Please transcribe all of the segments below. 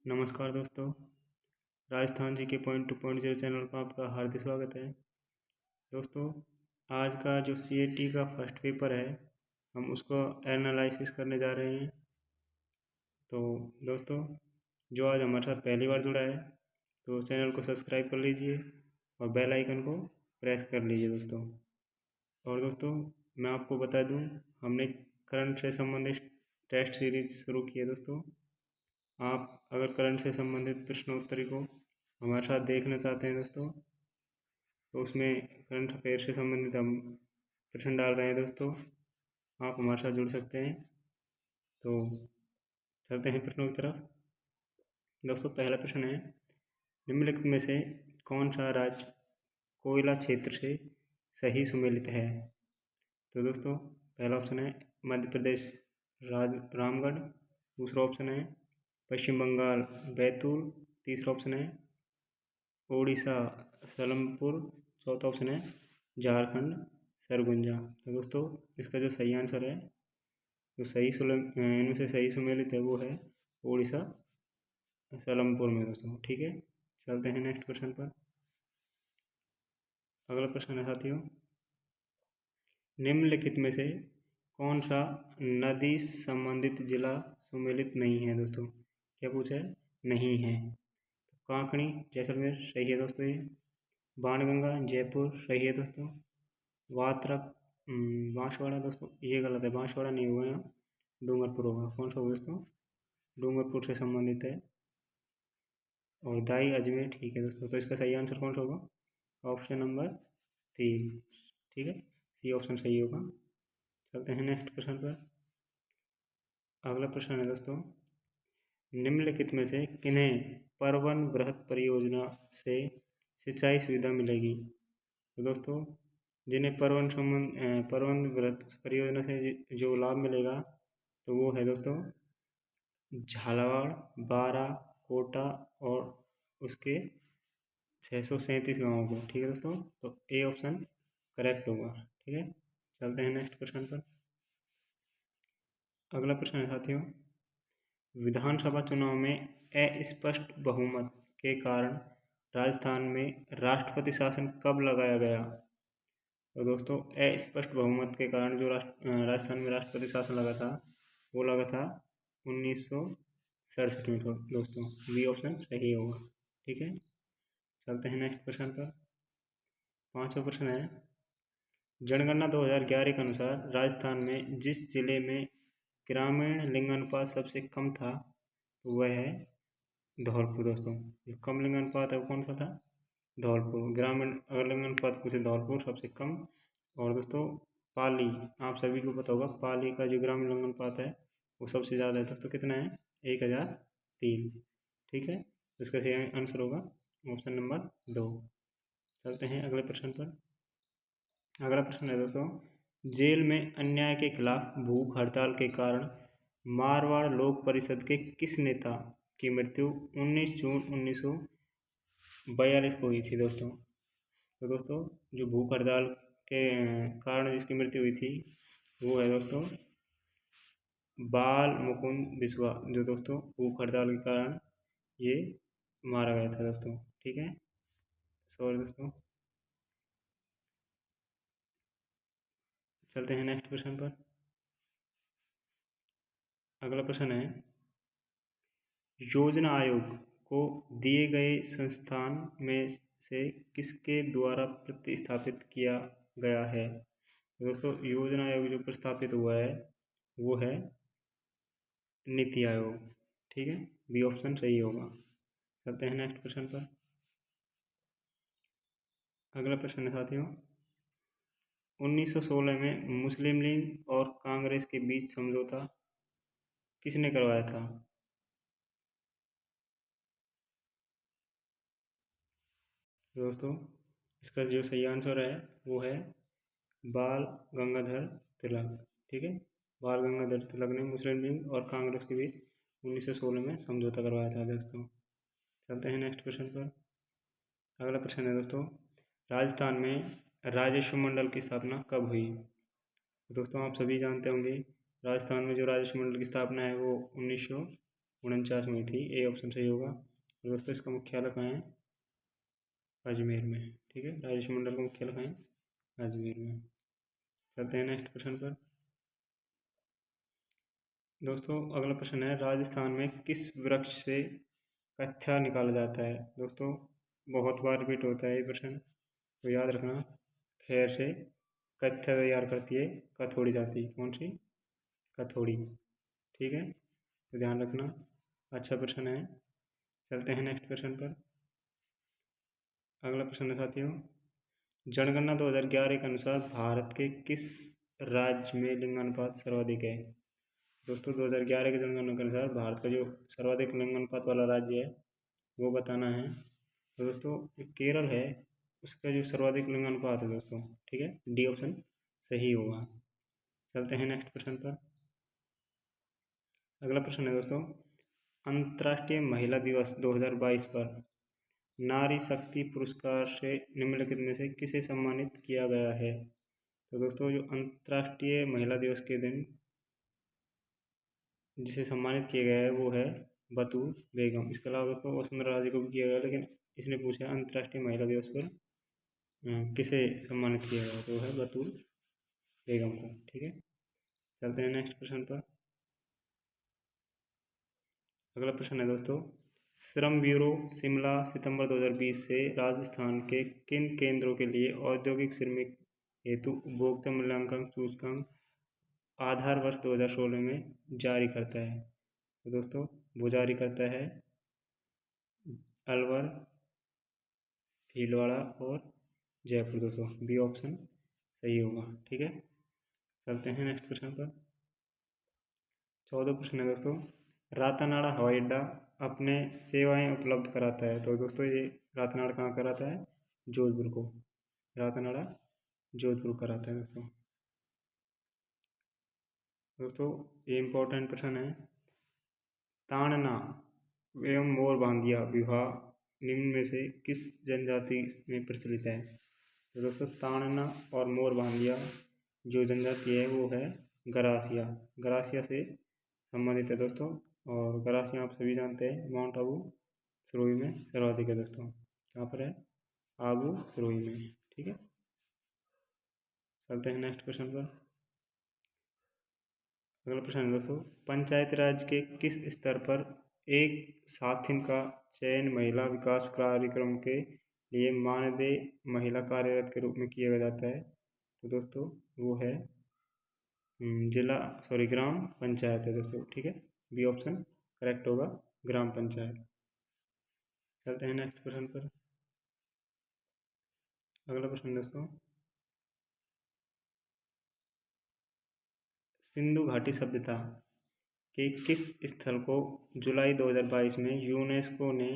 नमस्कार दोस्तों, राजस्थान जी के point two point zero channel पर आपका हार्दिक स्वागत है। दोस्तों, आज का जो सीएटी का फर्स्ट पेपर है, हम उसको एनालिसिस करने जा रहे हैं। तो दोस्तों, जो आज हमारे साथ पहली बार जुड़ा है, तो चैनल को सब्सक्राइब कर लीजिए और बेल आइकन को प्रेस कर लीजिए दोस्तों। और दोस्तों, मैं आपको बता दूं, हमने करंट से संबंधित टेस्ट सीरीज शुरू की है दोस्तों। आप अगर करंट से संबंधित प्रश्नोत्तरी को हमारे साथ देखना चाहते हैं दोस्तों, तो उसमें करंट अफेयर से संबंधित हम प्रश्न डाल रहे हैं दोस्तों। आप हमारे साथ जुड़ सकते हैं। तो चलते हैं प्रश्नों की तरफ। दोस्तों, पहला प्रश्न है, निम्नलिखित में से कौन सा राज्य कोयला क्षेत्र से सही सुमेलित है? तो दोस्तों, पहला ऑप्शन है मध्य प्रदेश रामगढ़। दूसरा ऑप्शन है पश्चिम बंगाल बैतूल। तीसरा ऑप्शन है ओडिशा सलमपुर। चौथा ऑप्शन है झारखंड सरगुजा। तो दोस्तों, इसका जो सही आंसर है, जो इनमें से सही सुमेलित है, वो है ओडिशा सलमपुर में दोस्तों। ठीक है, चलते हैं नेक्स्ट क्वेश्चन पर। अगला प्रश्न है साथियों, निम्नलिखित में से कौन सा नदी संबंधित जिला सुमेलित नहीं है? दोस्तों, क्या पूछा है? नहीं है। कांकणी जैसलमेर सही है दोस्तों। ये बाणगंगा जयपुर सही है दोस्तों। वात्रक बांसवाड़ा दोस्तों, ये गलत है, बांसवाड़ा नहीं हुआ यहाँ, डूंगरपुर होगा। कौन सा होगा दोस्तों? डूंगरपुर से संबंधित है। और दाई अजमेर ठीक है दोस्तों। तो इसका सही आंसर कौन सा होगा? Option number 3। ठीक है, सी ऑप्शन सही होगा। चलते हैं नेक्स्ट क्वेश्चन पर। अगला प्रश्न है दोस्तों, निम्नलिखित में से किन्हें परवन वृहत परियोजना से सिंचाई सुविधा मिलेगी? तो दोस्तों, जिन्हें परवन वृहत परियोजना से जो लाभ मिलेगा, तो वो है दोस्तों झालावाड़, बारा, कोटा और उसके 637 गाँवों को। ठीक है दोस्तों, तो ए ऑप्शन करेक्ट होगा। ठीक है, चलते हैं नेक्स्ट क्वेश्चन पर। अगला प्रश्न है साथियों, विधानसभा चुनाव में अस्पष्ट बहुमत के कारण राजस्थान में राष्ट्रपति शासन कब लगाया गया? तो दोस्तों, अस्पष्ट बहुमत के कारण जो राजस्थान में राष्ट्रपति शासन लगा था, वो लगा था 1967 में दोस्तों। बी ऑप्शन सही होगा। ठीक है, चलते हैं नेक्स्ट क्वेश्चन पर। पांचवा प्रश्न है, जनगणना 2011 के अनुसार राजस्थान में जिस जिले में ग्रामीण लिंगानुपात सबसे कम था, तो वह है धौलपुर दोस्तों। जो कम लिंगानुपात है वो कौन सा था? धौलपुर। ग्रामीण अगर लिंगानुपात पूछे, धौलपुर सबसे कम। और दोस्तों, पाली, आप सभी को पता होगा, पाली का जो ग्रामीण लिंगानुपात है वो सबसे ज़्यादा है दोस्तों। कितना है? 1003। ठीक है, तो इसका सही आंसर होगा ऑप्शन नंबर 2। चलते हैं अगले प्रश्न पर। अगला प्रश्न है दोस्तों, जेल में अन्याय के खिलाफ भूख हड़ताल के कारण मारवाड़ लोक परिषद के किस नेता की मृत्यु 19 जून 1942 को हुई थी दोस्तों? तो दोस्तों, जो भूख हड़ताल के कारण जिसकी मृत्यु हुई थी, वो है दोस्तों बाल मुकुंद बिस्वा, जो दोस्तों भूख हड़ताल के कारण ये मारा गया था दोस्तों। ठीक है, सॉरी दोस्तों। चलते हैं नेक्स्ट प्रश्न पर। अगला प्रश्न है, योजना आयोग को दिए गए संस्थान में से किसके द्वारा प्रतिस्थापित किया गया है? दोस्तों, योजना आयोग जो प्रस्तापित हुआ है, वो है नीति आयोग। ठीक है, बी ऑप्शन सही होगा। चलते हैं नेक्स्ट प्रश्न पर। अगला प्रश्न है साथियों, 1916 में मुस्लिम लीग और कांग्रेस के बीच समझौता किसने करवाया था? दोस्तों, इसका जो सही आंसर है, वो है बाल गंगाधर तिलक। ठीक है, बाल गंगाधर तिलक ने मुस्लिम लीग और कांग्रेस के बीच 1916 में समझौता करवाया था दोस्तों। चलते हैं नेक्स्ट क्वेश्चन पर। अगला प्रश्न है दोस्तों, राजस्थान में राजस्व मंडल की स्थापना कब हुई? दोस्तों, आप सभी जानते होंगे, राजस्थान में जो राजस्व मंडल की स्थापना है वो 1900 1949 में हुई थी। ए ऑप्शन सही होगा। और दोस्तों इसका मुख्यालय कहाँ है? अजमेर में। ठीक है, राजस्व मंडल का मुख्यालय कहाँ है? अजमेर में। चलते हैं नेक्स्ट प्रश्न पर। दोस्तों अगला प्रश्न है, राजस्थान में किस वृक्ष से कत्था निकाला जाता है? दोस्तों बहुत बार रिपीट होता है ये प्रश्न, तो याद रखना। खैर से कत्था तैयार करती है कथोड़ी जाति। कौन सी? कथोड़ी। ठीक है, तो ध्यान रखना। अच्छा प्रश्न है। चलते हैं नेक्स्ट प्रश्न पर। अगला प्रश्न है साथियों, जनगणना 2011 के अनुसार भारत के किस राज्य में लिंगानुपात सर्वाधिक है? दोस्तों 2011 के जनगणना के अनुसार भारत का जो सर्वाधिक लिंगानुपात वाला राज्य है वो बताना है। तो दोस्तों केरल है, उसका जो सर्वाधिक लिंगानुपात है दोस्तों। ठीक है, डी ऑप्शन सही होगा। चलते हैं नेक्स्ट प्रश्न पर। अगला प्रश्न है दोस्तों, अंतर्राष्ट्रीय महिला दिवस 2022 पर नारी शक्ति पुरस्कार से निम्नलिखित में से किसे सम्मानित किया गया है? तो दोस्तों जो अंतर्राष्ट्रीय महिला दिवस के दिन जिसे सम्मानित किया गया है वो है बतूल बेगम। इसके अलावा दोस्तों वसुंधरा राजे को भी किया गया, लेकिन इसने पूछा अंतर्राष्ट्रीय महिला दिवस पर किसे सम्मानित किया गया, तो है बतूल बेगम को। ठीक है, चलते हैं नेक्स्ट प्रश्न पर। अगला प्रश्न है दोस्तों, श्रम ब्यूरो शिमला सितंबर 2020 से राजस्थान के किन केंद्रों के लिए औद्योगिक श्रमिक हेतु उपभोक्ता मूल्यांकन सूचकांक आधार वर्ष 2016 में जारी करता है? तो दोस्तों वो जारी करता है अलवर, भीलवाड़ा और जयपुर। दोस्तों बी ऑप्शन सही होगा। ठीक है, चलते हैं नेक्स्ट प्रश्न पर। 14 प्रश्न है दोस्तों, रातानाड़ा हवाई अड्डा अपने सेवाएं उपलब्ध कराता है? तो दोस्तों ये रातानाड़ा कहाँ कराता है? जोधपुर को। रातानाड़ा जोधपुर कराता है दोस्तों। दोस्तों ये इम्पोर्टेंट प्रश्न है, ताड़ना एवं मोर बांधिया विवाह निम्न में से किस जनजाति में प्रचलित है? तो दोस्तों ताड़ना और मोर बांधिया जो जनजाति है वो है गरासिया। गरासिया से संबंधित है दोस्तों। और गरासिया आप सभी जानते हैं माउंट आबू सिरोही में सर्वाधिक है दोस्तों। कहाँ पर है? आबू सिरोही में। ठीक है, चलते हैं नेक्स्ट प्रश्न पर। अगला प्रश्न है दोस्तों, पंचायत राज के किस स्तर पर एक साथिन का चयन महिला विकास कार्यक्रम के लिए मानदेय महिला कार्यरत के रूप में किया जाता है? तो दोस्तों वो है ग्राम पंचायत है दोस्तों। ठीक है, बी ऑप्शन करेक्ट होगा, ग्राम पंचायत। चलते हैं नेक्स्ट प्रश्न पर। अगला प्रश्न दोस्तों, सिंधु घाटी सभ्यता के किस स्थल को जुलाई 2022 में यूनेस्को ने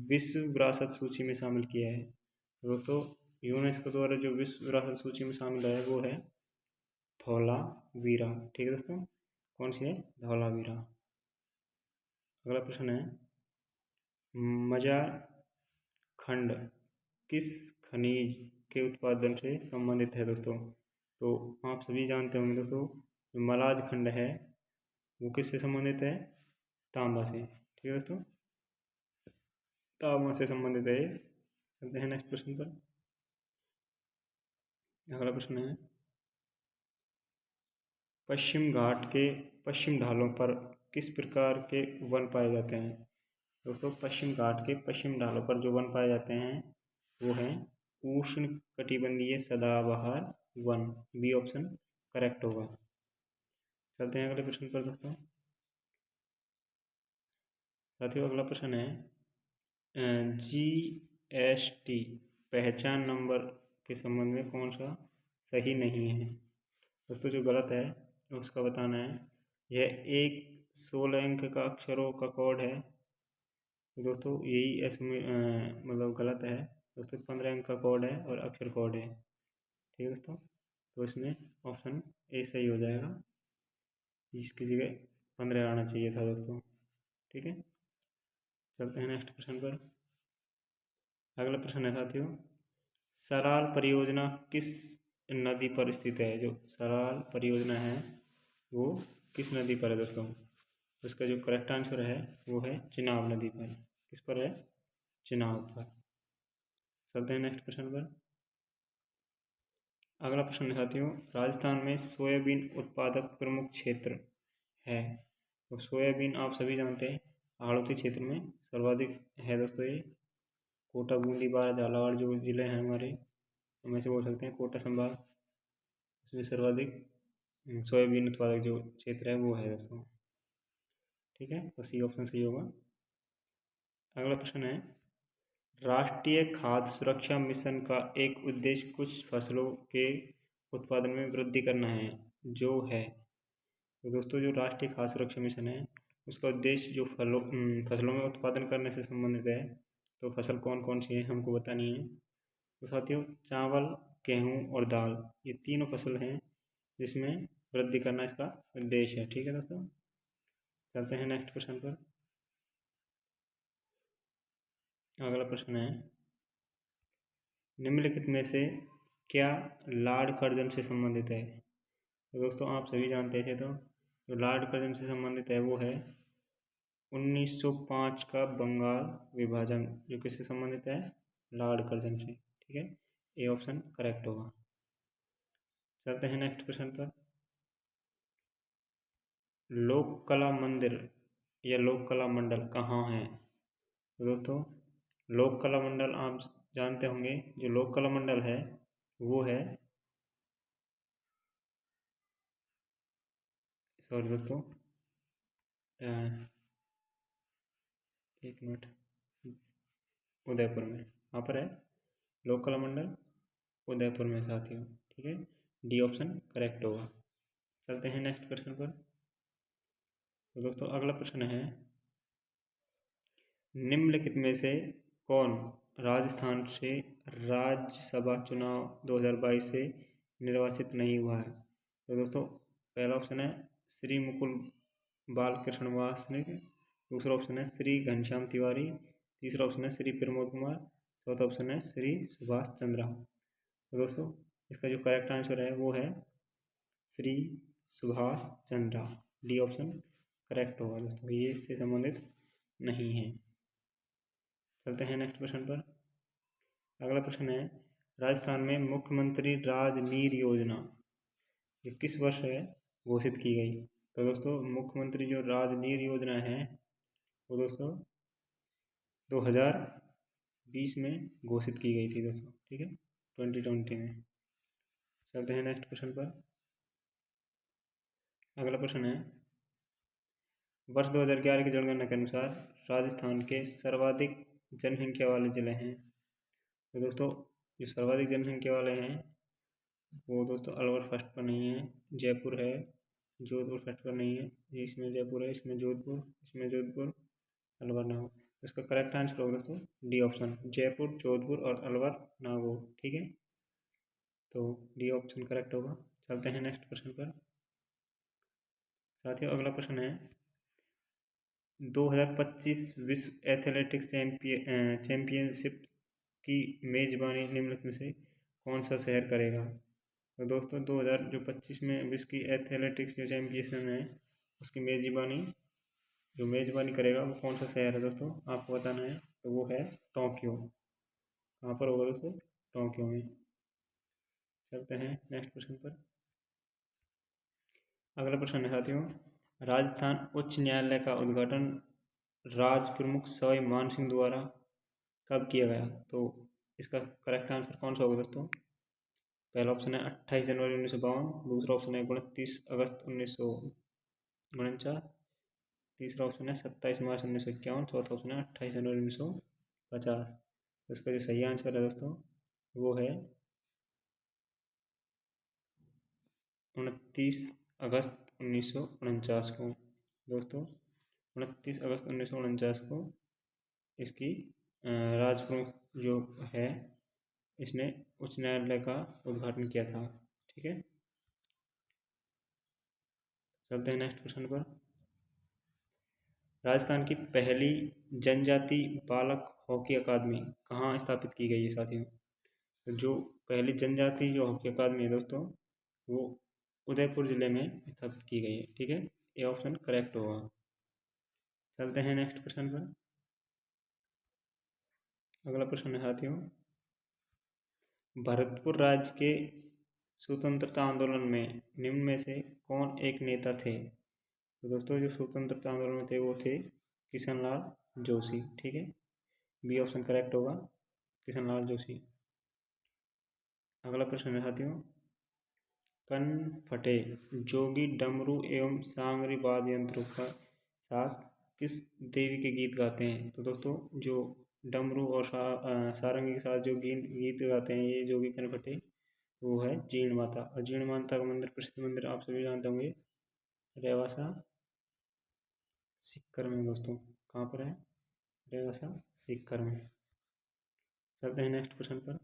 विश्व विरासत सूची में शामिल किया है? दोस्तों यूनेस्को द्वारा जो विश्व विरासत सूची में शामिल है वो है धौलावीरा। ठीक है दोस्तों, कौन सी है? धौलावीरा। अगला प्रश्न है, मजार खंड किस खनिज के उत्पादन से संबंधित है दोस्तों? तो आप सभी जानते होंगे दोस्तों, जो मलाज खंड है वो किससे संबंधित है? तांबा से। ठीक है दोस्तों, तांबा से संबंधित है। चलते हैं नेक्स्ट प्रश्न पर। अगला प्रश्न है, पश्चिम घाट के पश्चिम ढालों पर किस प्रकार के वन पाए जाते हैं? दोस्तों पश्चिम घाट के पश्चिम ढालों पर जो वन पाए जाते हैं वो हैं उष्ण कटिबंधीय सदाबहार वन। बी ऑप्शन करेक्ट होगा। चलते हैं अगले प्रश्न पर दोस्तों। साथियों अगला प्रश्न है, GST पहचान नंबर के संबंध में कौन सा सही नहीं है? दोस्तों जो गलत है उसका बताना है। यह एक 16 अंक का अक्षरों का कोड है। तो दोस्तों यही इसमें मतलब गलत है दोस्तों। 15 अंक का कोड है और अक्षर कोड है। ठीक है दोस्तों, तो इसमें ऑप्शन ए सही हो जाएगा, इसकी जगह 15 आना चाहिए था दोस्तों। ठीक है, चलते हैं नेक्स्ट प्रश्न पर। अगला प्रश्न है साथियों, सराल परियोजना किस नदी पर स्थित है? जो सराल परियोजना है वो किस नदी पर है दोस्तों? इसका जो करेक्ट आंसर है वो है चिनाब नदी पर। किस पर है? चिनाब पर। चलते हैं नेक्स्ट क्वेश्चन पर। अगला प्रश्न दिखाती हूँ, राजस्थान में सोयाबीन उत्पादक प्रमुख क्षेत्र है। तो सोयाबीन आप सभी जानते हैं हाड़ौती क्षेत्र में सर्वाधिक है दोस्तों। ये कोटा, बूंदी, बारां, झालावाड़ जो जिले हैं हमारे, हम ऐसे बोल सकते हैं कोटा संभाग, उसमें सर्वाधिक सोयाबीन उत्पादक जो क्षेत्र है वो है दोस्तों। ठीक है, तो सी ऑप्शन सही होगा। अगला प्रश्न है, राष्ट्रीय खाद्य सुरक्षा मिशन का एक उद्देश्य कुछ फसलों के उत्पादन में वृद्धि करना है, जो है। तो दोस्तों जो राष्ट्रीय खाद्य सुरक्षा मिशन है उसका उद्देश्य जो फसलों में उत्पादन करने से संबंधित है। तो फसल कौन कौन सी है हमको बतानी है। तो साथियों चावल, गेहूँ और दाल, ये तीनों फसल हैं जिसमें वृद्धि करना इसका उद्देश्य है। ठीक है दोस्तों, चलते हैं नेक्स्ट क्वेश्चन पर। अगला प्रश्न है, निम्नलिखित में से क्या लाड़ कर्जन से संबंधित है। तो दोस्तों आप सभी जानते थे, तो जो लाड़ कर्जन से संबंधित है वो है 1905 का बंगाल विभाजन, जो किससे संबंधित है? लाड़ कर्जन से। ठीक है, ए ऑप्शन करेक्ट होगा। चलते हैं नेक्स्ट क्वेश्चन पर। लोक कला मंदिर या लोक कला मंडल कहाँ है। तो दोस्तों लोक कला मंडल आप जानते होंगे, जो लोक कला मंडल है वो है, सॉरी दोस्तों, एक मिनट, उदयपुर में, वहाँ पर है लोक कला मंडल, उदयपुर में साथियों। ठीक है, डी ऑप्शन करेक्ट होगा। चलते हैं नेक्स्ट क्वेश्चन पर। तो दोस्तों अगला प्रश्न है, निम्नलिखित में से कौन राजस्थान से राज्यसभा चुनाव 2022 से निर्वाचित नहीं हुआ है। तो दोस्तों पहला ऑप्शन है श्री मुकुल बालकृष्ण वासनिक, दूसरा ऑप्शन है श्री घनश्याम तिवारी, तीसरा ऑप्शन है श्री प्रमोद कुमार, चौथा ऑप्शन है श्री सुभाष चंद्रा। तो दोस्तों इसका जो करेक्ट आंसर है वो है Shri Subhash Chandra, D option correct होगा दोस्तों, ये इससे संबंधित नहीं है। चलते हैं नेक्स्ट प्रश्न पर। अगला प्रश्न है, राजस्थान में मुख्यमंत्री राजनीर योजना ये किस वर्ष है घोषित की गई। तो दोस्तों मुख्यमंत्री जो राजनीर योजना है वो दोस्तों 2020 में घोषित की गई थी दोस्तों। ठीक है, 2020 में। चलते हैं नेक्स्ट प्रश्न पर। अगला प्रश्न है, वर्ष 2011 की जनगणना के अनुसार राजस्थान के सर्वाधिक जनसंख्या वाले जिले हैं। तो दोस्तों जो सर्वाधिक जनसंख्या वाले हैं वो दोस्तों अलवर फर्स्ट पर नहीं है, जयपुर है, जोधपुर फर्स्ट पर नहीं है, इसमें जयपुर है, इसमें जोधपुर, अलवर नागौर। इसका करेक्ट आंसर होगा दोस्तों डी ऑप्शन, जयपुर, जोधपुर और अलवर नागौर। ठीक है, तो डी ऑप्शन करेक्ट होगा। चलते हैं नेक्स्ट प्रश्न पर। साथियों अगला प्रश्न है, 2025 विश्व एथलेटिक्स चैंपियनशिप की मेजबानी निम्नलिखित में से कौन सा शहर करेगा। तो दोस्तों 2025 में विश्व की एथलेटिक्स जो चैंपियनशिप है उसकी मेजबानी करेगा वो कौन सा शहर है दोस्तों, आपको बताना है। तो वो है टोक्यो। कहाँ पर होगा दोस्तों? टोक्यो में। चलते हैं नेक्स्ट प्रश्न पर। अगला प्रश्न है साथियों, राजस्थान उच्च न्यायालय का उद्घाटन राज प्रमुख सवाई मान सिंह द्वारा कब किया गया। तो इसका करेक्ट आंसर कौन सा होगा दोस्तों? पहला ऑप्शन है 28 जनवरी 1952, दूसरा ऑप्शन है 29 अगस्त 1949, तीसरा ऑप्शन है 27 मार्च 1951, चौथा ऑप्शन है 28 जनवरी 1950। तो इसका जो सही आंसर है दोस्तों वो है 29 अगस्त 1949 को। दोस्तों 29 अगस्त 1949 को इसकी राजप्रमुख जो है इसने उच्च न्यायालय का उद्घाटन किया था। ठीक है, चलते हैं नेक्स्ट प्रश्न पर। राजस्थान की पहली जनजाति बालक हॉकी अकादमी कहाँ स्थापित की गई है साथियों। तो जो पहली जनजाति जो हॉकी अकादमी है दोस्तों वो उदयपुर ज़िले में स्थापित की गई है। ठीक है, ये ऑप्शन करेक्ट होगा। चलते हैं नेक्स्ट प्रश्न पर। अगला प्रश्न है साथियों, भरतपुर राज्य के स्वतंत्रता आंदोलन में निम्न में से कौन एक नेता थे? तो दोस्तों जो स्वतंत्रता आंदोलन में थे वो थे किशनलाल जोशी। ठीक है, बी ऑप्शन करेक्ट होगा, किशनलाल जोशी। अगला प्रश्न है साथियों, कन फटे जोगी डमरू एवं सांगरी वाद्य यंत्रों का साथ किस देवी के गीत गाते हैं? तो दोस्तों जो डमरू और सारंगी के साथ जो गीत गाते हैं ये जोगी कन फटे, वो है जीण माता। और जीण माता का मंदिर, प्रसिद्ध मंदिर आप सभी जानते होंगे, रेवासा सीकर में। दोस्तों कहाँ पर है? रेवासा सीकर में। चलते हैं नेक्स्ट प्रश्न पर।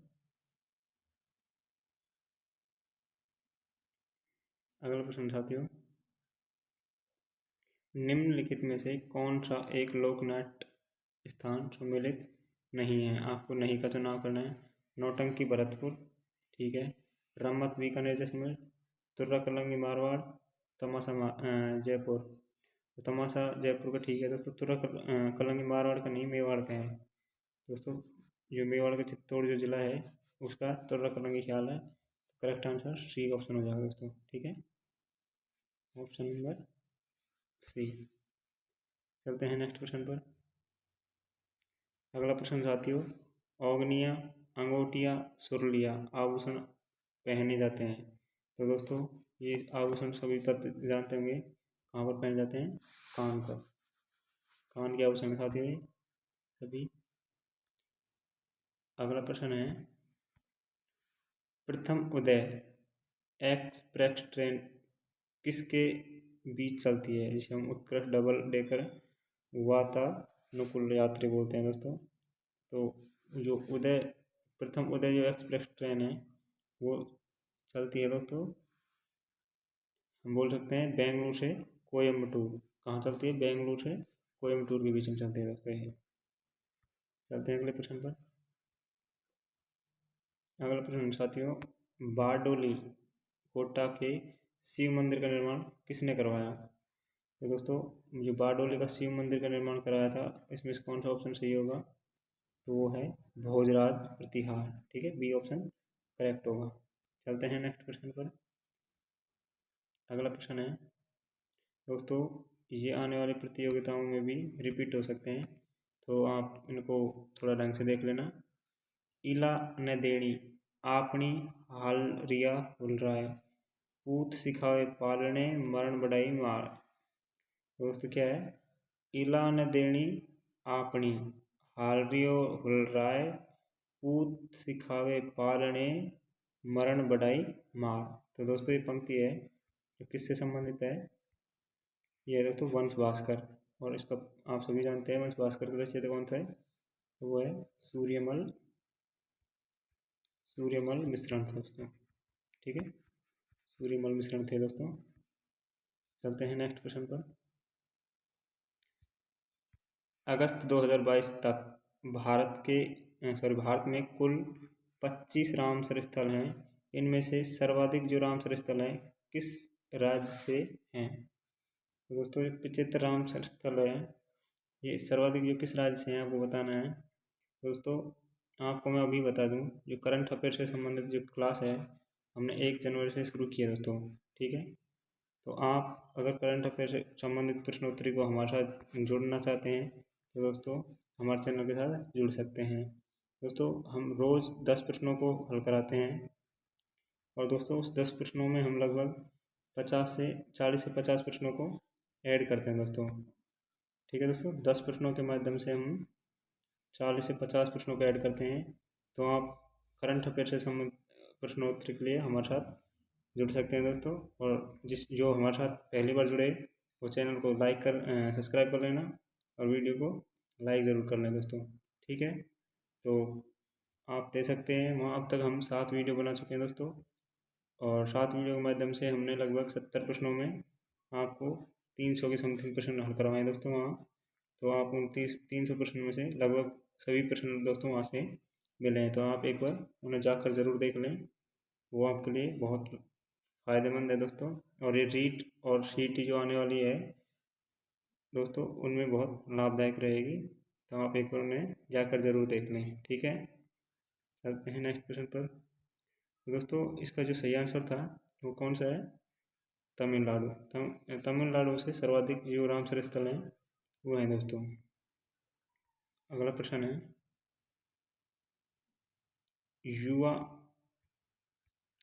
अगला प्रश्न साथियों, निम्नलिखित में से कौन सा एक लोकनाट्य स्थान सम्मिलित नहीं है? आपको नहीं का चुनाव करना है। नौटंकी भरतपुर, ठीक है, रम्मत बीकानेर जैसलमेर, तुर्रा कलंगी मारवाड़, तमाशा जयपुर। तो तमाशा जयपुर का ठीक है दोस्तों, तुर्रा कलंगी मारवाड़ का नहीं, मेवाड़ का है दोस्तों। जो मेवाड़ का चित्तौड़ जो जिला है उसका तुर्रा कलंगी ख्याल है। करेक्ट आंसर सी ऑप्शन हो जाएगा दोस्तों। ठीक है, ऑप्शन नंबर सी। चलते हैं नेक्स्ट प्रश्न पर। अगला प्रश्न साथियों, औगनिया, अंगूठिया, सुरलिया आभूषण पहने जाते हैं। तो दोस्तों ये आभूषण सभी पता जानते होंगे, कहाँ पर पहने जाते हैं? कान पर। कान के आभूषण साथियों ये सभी। अगला प्रश्न है, प्रथम उदय एक्सप्रेस ट्रेन किसके बीच चलती है, जिसे हम उत्कृष्ट डबल डेकर वातानुकूल यात्री बोलते हैं दोस्तों। तो जो प्रथम उदय जो एक्सप्रेस ट्रेन है वो चलती है दोस्तों, हम बोल सकते हैं बेंगलुरु से कोयम्बटूर। कहाँ चलती है? बेंगलुरु से कोयम्बटूर के बीच में चलती है दोस्तों ये। चलते हैं अगले प्रश्न पर। अगला प्रश्न साथियों, बारडोली कोटा के शिव मंदिर का निर्माण किसने करवाया? तो दोस्तों जो बारडोली का शिव मंदिर का निर्माण कराया था, इसमें से कौन सा ऑप्शन सही होगा? तो वो है भोजराज प्रतिहार। ठीक है, बी ऑप्शन करेक्ट होगा। चलते हैं नेक्स्ट प्रश्न पर। अगला प्रश्न है दोस्तों, ये आने वाली प्रतियोगिताओं में भी रिपीट हो सकते हैं, तो आप इनको थोड़ा ढंग से देख लेना। इला न देणी आपनी हाल रिया हुलराय, पूत सिखावे पालने मरण बढ़ाई मार। दोस्तों क्या है? इला न देणी आपनी हाल रियो हुलराय, पूत सिखावे पालने मरण बढ़ाई मार। तो दोस्तों ये पंक्ति है जो किससे संबंधित है? ये है दोस्तों वंश भास्कर, और इसका आप सभी जानते हैं वंश भास्कर का रचयिता कौन सा है? तो वो है सूर्यमल मिश्रण दोस्तों। ठीक है, सूर्यमल मिश्रण थे दोस्तों। चलते हैं नेक्स्ट प्रश्न पर। अगस्त 2022 तक भारत में कुल 25 रामसर स्थल हैं। इनमें से सर्वाधिक जो रामसर स्थल हैं किस राज्य से हैं? तो दोस्तों 75 रामसर स्थल है, ये सर्वाधिक जो किस राज्य से हैं आपको बताना है। दोस्तों आपको मैं अभी बता दूं, जो करंट अफेयर से संबंधित जो क्लास है हमने 1 जनवरी से शुरू किया दोस्तों। ठीक है, तो आप अगर करंट अफेयर से संबंधित प्रश्नोत्तरी को हमारे साथ जुड़ना चाहते हैं तो दोस्तों हमारे चैनल के साथ जुड़ सकते हैं। दोस्तों हम रोज़ 10 प्रश्नों को हल कराते हैं, और दोस्तों उस 10 प्रश्नों में हम लगभग 40 से 50 प्रश्नों को ऐड करते हैं दोस्तों। ठीक है दोस्तों, 10 प्रश्नों के माध्यम से हम 40 से 50 प्रश्नों को ऐड करते हैं। तो आप करंट अफेयर से संबंधित प्रश्नोत्तरी के लिए हमारे साथ जुड़ सकते हैं दोस्तों। और जो हमारे साथ पहली बार जुड़े वो चैनल को सब्सक्राइब कर लेना, और वीडियो को लाइक ज़रूर कर लें दोस्तों। ठीक है, तो आप दे सकते हैं वहाँ। अब तक हम 7 वीडियो बना चुके हैं दोस्तों, और 7 वीडियो के माध्यम से हमने लगभग 70 प्रश्नों में आपको 300 के समथिंग प्रश्न हल करवाएं दोस्तों वहाँ। तो आप उन 300 प्रश्न में से लगभग सभी प्रश्न दोस्तों वहाँ से मिले हैं, तो आप एक बार उन्हें जाकर ज़रूर देख लें, वो आपके लिए बहुत फ़ायदेमंद है दोस्तों। और ये रीट और सीटी जो आने वाली है दोस्तों उनमें बहुत लाभदायक रहेगी, तो आप एक बार उन्हें जाकर ज़रूर देख लें। ठीक है, चलते हैं नेक्स्ट क्वेश्चन पर। दोस्तों इसका जो सही आंसर था वो कौन सा है? तमिलनाडु। तमिलनाडु से सर्वाधिक जो रामसर स्थल हैं वो हैं दोस्तों। अगला प्रश्न है, युवा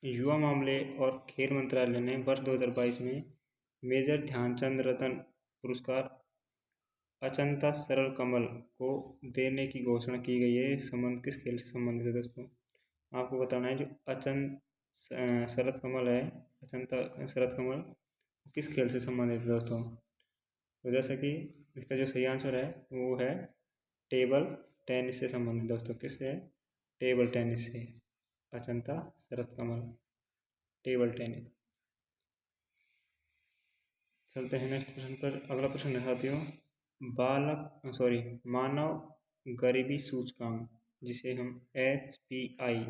युवा मामले और खेल मंत्रालय ने वर्ष 2022 में मेजर ध्यानचंद रत्न पुरस्कार अचंता सरल कमल को देने की घोषणा की गई है। संबंध किस खेल से संबंधित है दोस्तों? आपको बताना है जो अचंत शरत कमल है, अचंता शरत कमल किस खेल से संबंधित है दोस्तों? तो जैसा कि इसका जो सही आंसर है वो है टेबल टेनिस से संबंधित दोस्तों। किससे है? टेबल टेनिस से। Achanta Sharath Kamal, table tennis. चलते हैं नेक्स्ट प्रश्न पर। अगला प्रश्न है साथियों, मानव गरीबी सूचकांक, जिसे हम HPI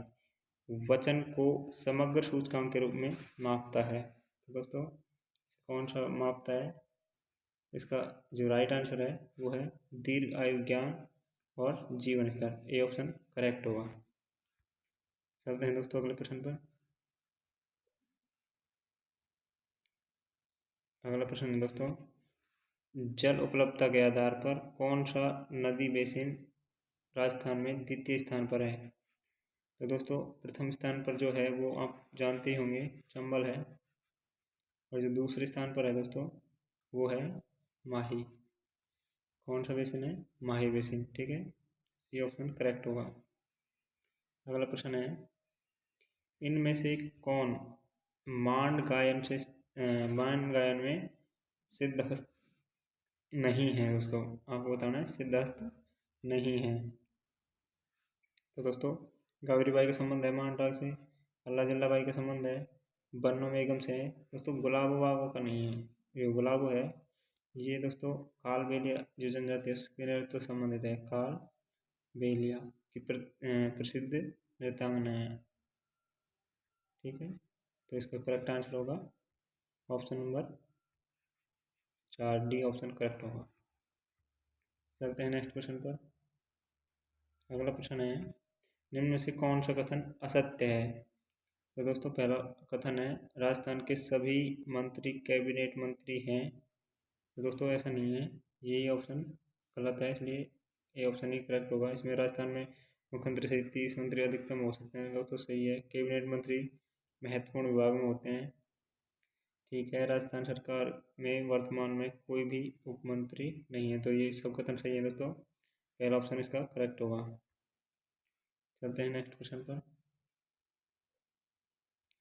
वचन को समग्र सूचकांक के रूप में मापता है। तो दोस्तों कौन सा मापता है? इसका जो राइट आंसर है वो है दीर्घ आयु, ज्ञान और जीवन स्तर। ए ऑप्शन करेक्ट होगा। चलते हैं दोस्तों अगले प्रश्न पर। अगला प्रश्न है दोस्तों, जल उपलब्धता के आधार पर कौन सा नदी बेसिन राजस्थान में द्वितीय स्थान पर है? तो दोस्तों प्रथम स्थान पर जो है वो आप जानते ही होंगे, चंबल है। और जो दूसरे स्थान पर है दोस्तों वो है माही। कौन सा बेसिन है? माही बेसिन। ठीक है, सी ऑप्शन करेक्ट होगा। अगला प्रश्न है, इनमें से कौन मांड गायन में सिद्धहस्त नहीं है दोस्तों? आपको बताना है सिद्धहस्त नहीं है। तो दोस्तों गौरीबाई का संबंध है मांड राग से, अल्लाह जल्ला बाई का संबंध है बन्नो बेगम से है दोस्तों। गुलाबो बाबो का नहीं है। ये गुलाबो है ये दोस्तों काल बेलिया जो जनजाति है उसके नृत्य तो संबंधित है। काल बेलिया की प्रसिद्ध नृत्यांगना है। ठीक है, तो इसका करेक्ट आंसर होगा option number 4, D option correct होगा। चलते हैं नेक्स्ट क्वेश्चन पर। अगला प्रश्न है, निम्न में से कौन सा कथन असत्य है? तो दोस्तों पहला कथन है, राजस्थान के सभी मंत्री कैबिनेट मंत्री हैं। तो दोस्तों ऐसा नहीं है, यही ऑप्शन गलत है, इसलिए ये ऑप्शन ही करेक्ट होगा। इसमें राजस्थान में मुख्यमंत्री से 30 मंत्री अधिकतम हो सकते हैं। दोस्तों सही है, कैबिनेट मंत्री महत्वपूर्ण विभाग में होते हैं। ठीक है, राजस्थान सरकार में वर्तमान में कोई भी उप मंत्री नहीं है। तो ये सब कथन सही है दोस्तों, पहला ऑप्शन इसका करेक्ट होगा। चलते हैं नेक्स्ट क्वेश्चन पर।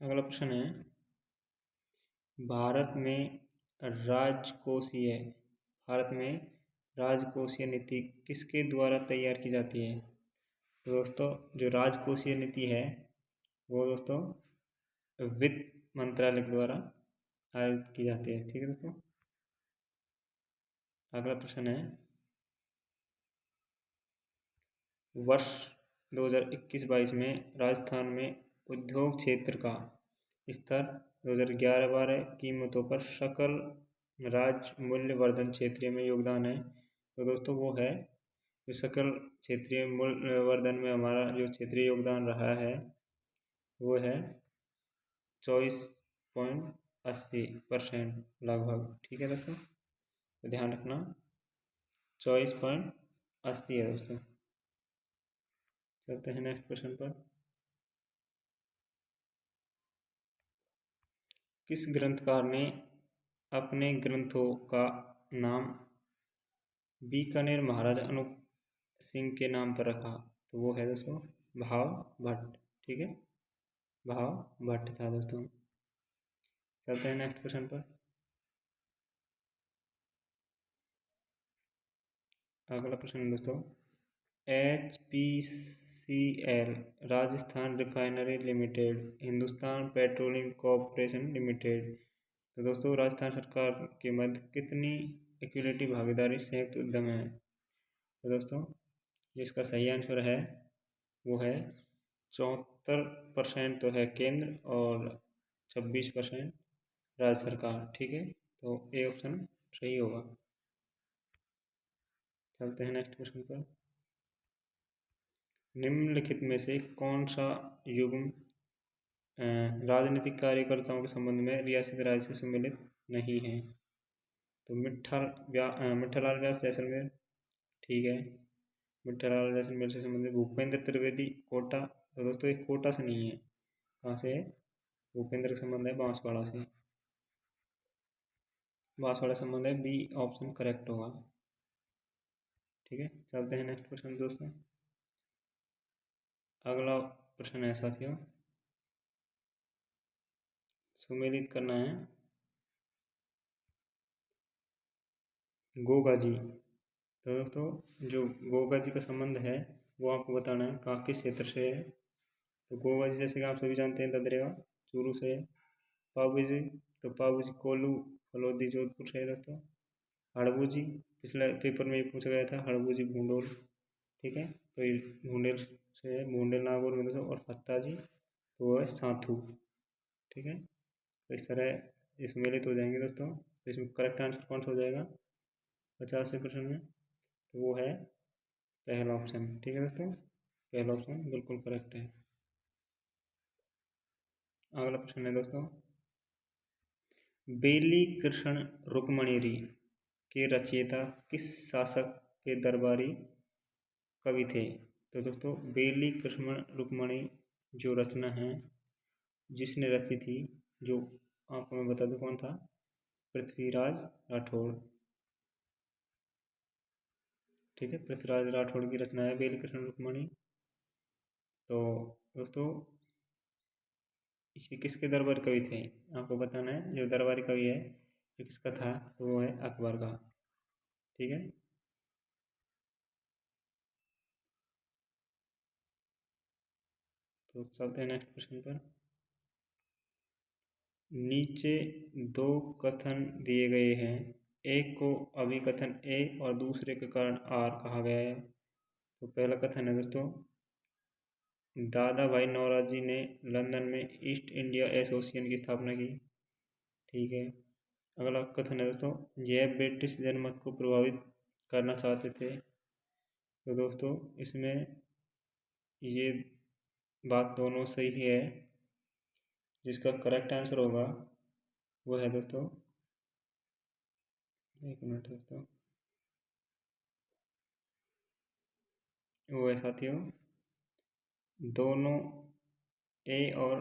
अगला प्रश्न है, भारत में राजकोषीय भारत में राजकोषीय नीति किसके द्वारा तैयार की जाती है? तो दोस्तों जो राजकोषीय नीति है वो दोस्तों वित्त मंत्रालय के द्वारा आयोजित की जाती है। ठीक है दोस्तों। अगला प्रश्न है, वर्ष 2021-22 में राजस्थान में उद्योग क्षेत्र का स्तर 2011-12 कीमतों पर सकल राज्य मूल्य वर्धन क्षेत्रीय में योगदान है। तो दोस्तों वो है जो सकल क्षेत्रीय मूल्य वर्धन में हमारा जो क्षेत्रीय योगदान रहा है वो है 24.80% लगभग। ठीक है दोस्तों, तो ध्यान रखना 24.80 है दोस्तों। चलते हैं नेक्स्ट क्वेश्चन पर। किस ग्रंथकार ने अपने ग्रंथों का नाम बीकानेर महाराजा अनूप सिंह के नाम पर रखा? तो वो है दोस्तों भाव भट्ट। ठीक है, भाव भट्ट था दोस्तों। चलते हैं नेक्स्ट क्वेश्चन पर। अगला प्रश्न है दोस्तों, HPCL Rajasthan refinery limited Hindustan petroleum corporation limited. तो दोस्तों राजस्थान सरकार के मध्य कितनी इक्विटी भागीदारी संयुक्त उद्यम है? तो दोस्तों जिसका सही आंसर है वो है 74% तो है केंद्र और 26% राज्य सरकार। ठीक है, तो ए ऑप्शन सही होगा। चलते हैं नेक्स्ट क्वेश्चन पर। निम्नलिखित में से कौन सा युग्म राजनीतिक कार्यकर्ताओं के संबंध में रियासती राज्य से सम्मिलित नहीं है? तो मिट्ठालाल व्यास जैसलमेर, ठीक है, मिट्ठालाल जैसलमेर से संबंधित। भूपेंद्र त्रिवेदी कोटा, तो दोस्तों एक कोटा से नहीं है, कहाँ से है? भूपेंद्र का संबंध है बांसवाड़ा से, बांसवाड़ा संबंध है, बी ऑप्शन करेक्ट होगा। ठीक है, चलते हैं नेक्स्ट क्वेश्चन दोस्तों। अगला प्रश्न है साथियों, सुमेलित करना है गोगा जी। तो दोस्तों जो गोगा जी का संबंध है वो आपको बताना है कहाँ किस क्षेत्र से है। तो गोगा जी जैसे कि आप सभी जानते हैं ददरेगा चूरू से है। पाबू जी, तो पाबू जी कोल्लू फलोदी जोधपुर से है दोस्तों। हड़बू जी पिछले पेपर में ये पूछा गया था, हड़बू जी भूंडोल, ठीक है, तो ये भूंडेल से है, भूंडेल नागौर में दोस्तों। और फत्ता जी तो वो है साथू, ठीक है। तो इस तरह इसमें मिलित हो जाएंगे दोस्तों। तो इसमें करेक्ट आंसर कौन सा हो जाएगा 50वें प्रश्न में? तो वो है पहला ऑप्शन, ठीक है दोस्तों, पहला ऑप्शन बिल्कुल करेक्ट है। अगला प्रश्न है दोस्तों, बेली कृष्ण रुक्मणीरी के रचयिता किस शासक के दरबारी कवि थे? तो दोस्तों बेली कृष्ण रुक्मणी जो रचना है जिसने रची थी, जो आपको मैं बता दूं कौन था, पृथ्वीराज राठौड़, ठीक है, पृथ्वीराज राठौड़ की रचना है बेली कृष्ण रुक्मणी। तो दोस्तों ये किसके दरबारी कवि थे आपको बताना है। जो दरबारी कवि है ये किसका था, तो वो है अकबर का, ठीक है। तो चलते हैं नेक्स्ट क्वेश्चन पर। नीचे दो कथन दिए गए हैं, एक को अभिकथन ए और दूसरे का कारण आर कहा गया है। तो पहला कथन है दोस्तों, दादा भाई नौरोजी ने लंदन में ईस्ट इंडिया एसोसिएशन की स्थापना की, ठीक है। अगला कथन है दोस्तों, यह ब्रिटिश जनमत को प्रभावित करना चाहते थे। तो दोस्तों इसमें ये बात दोनों सही है, जिसका करेक्ट आंसर होगा वो है दोस्तों, एक मिनट दोस्तों, वो है साथियों, दोनों ए और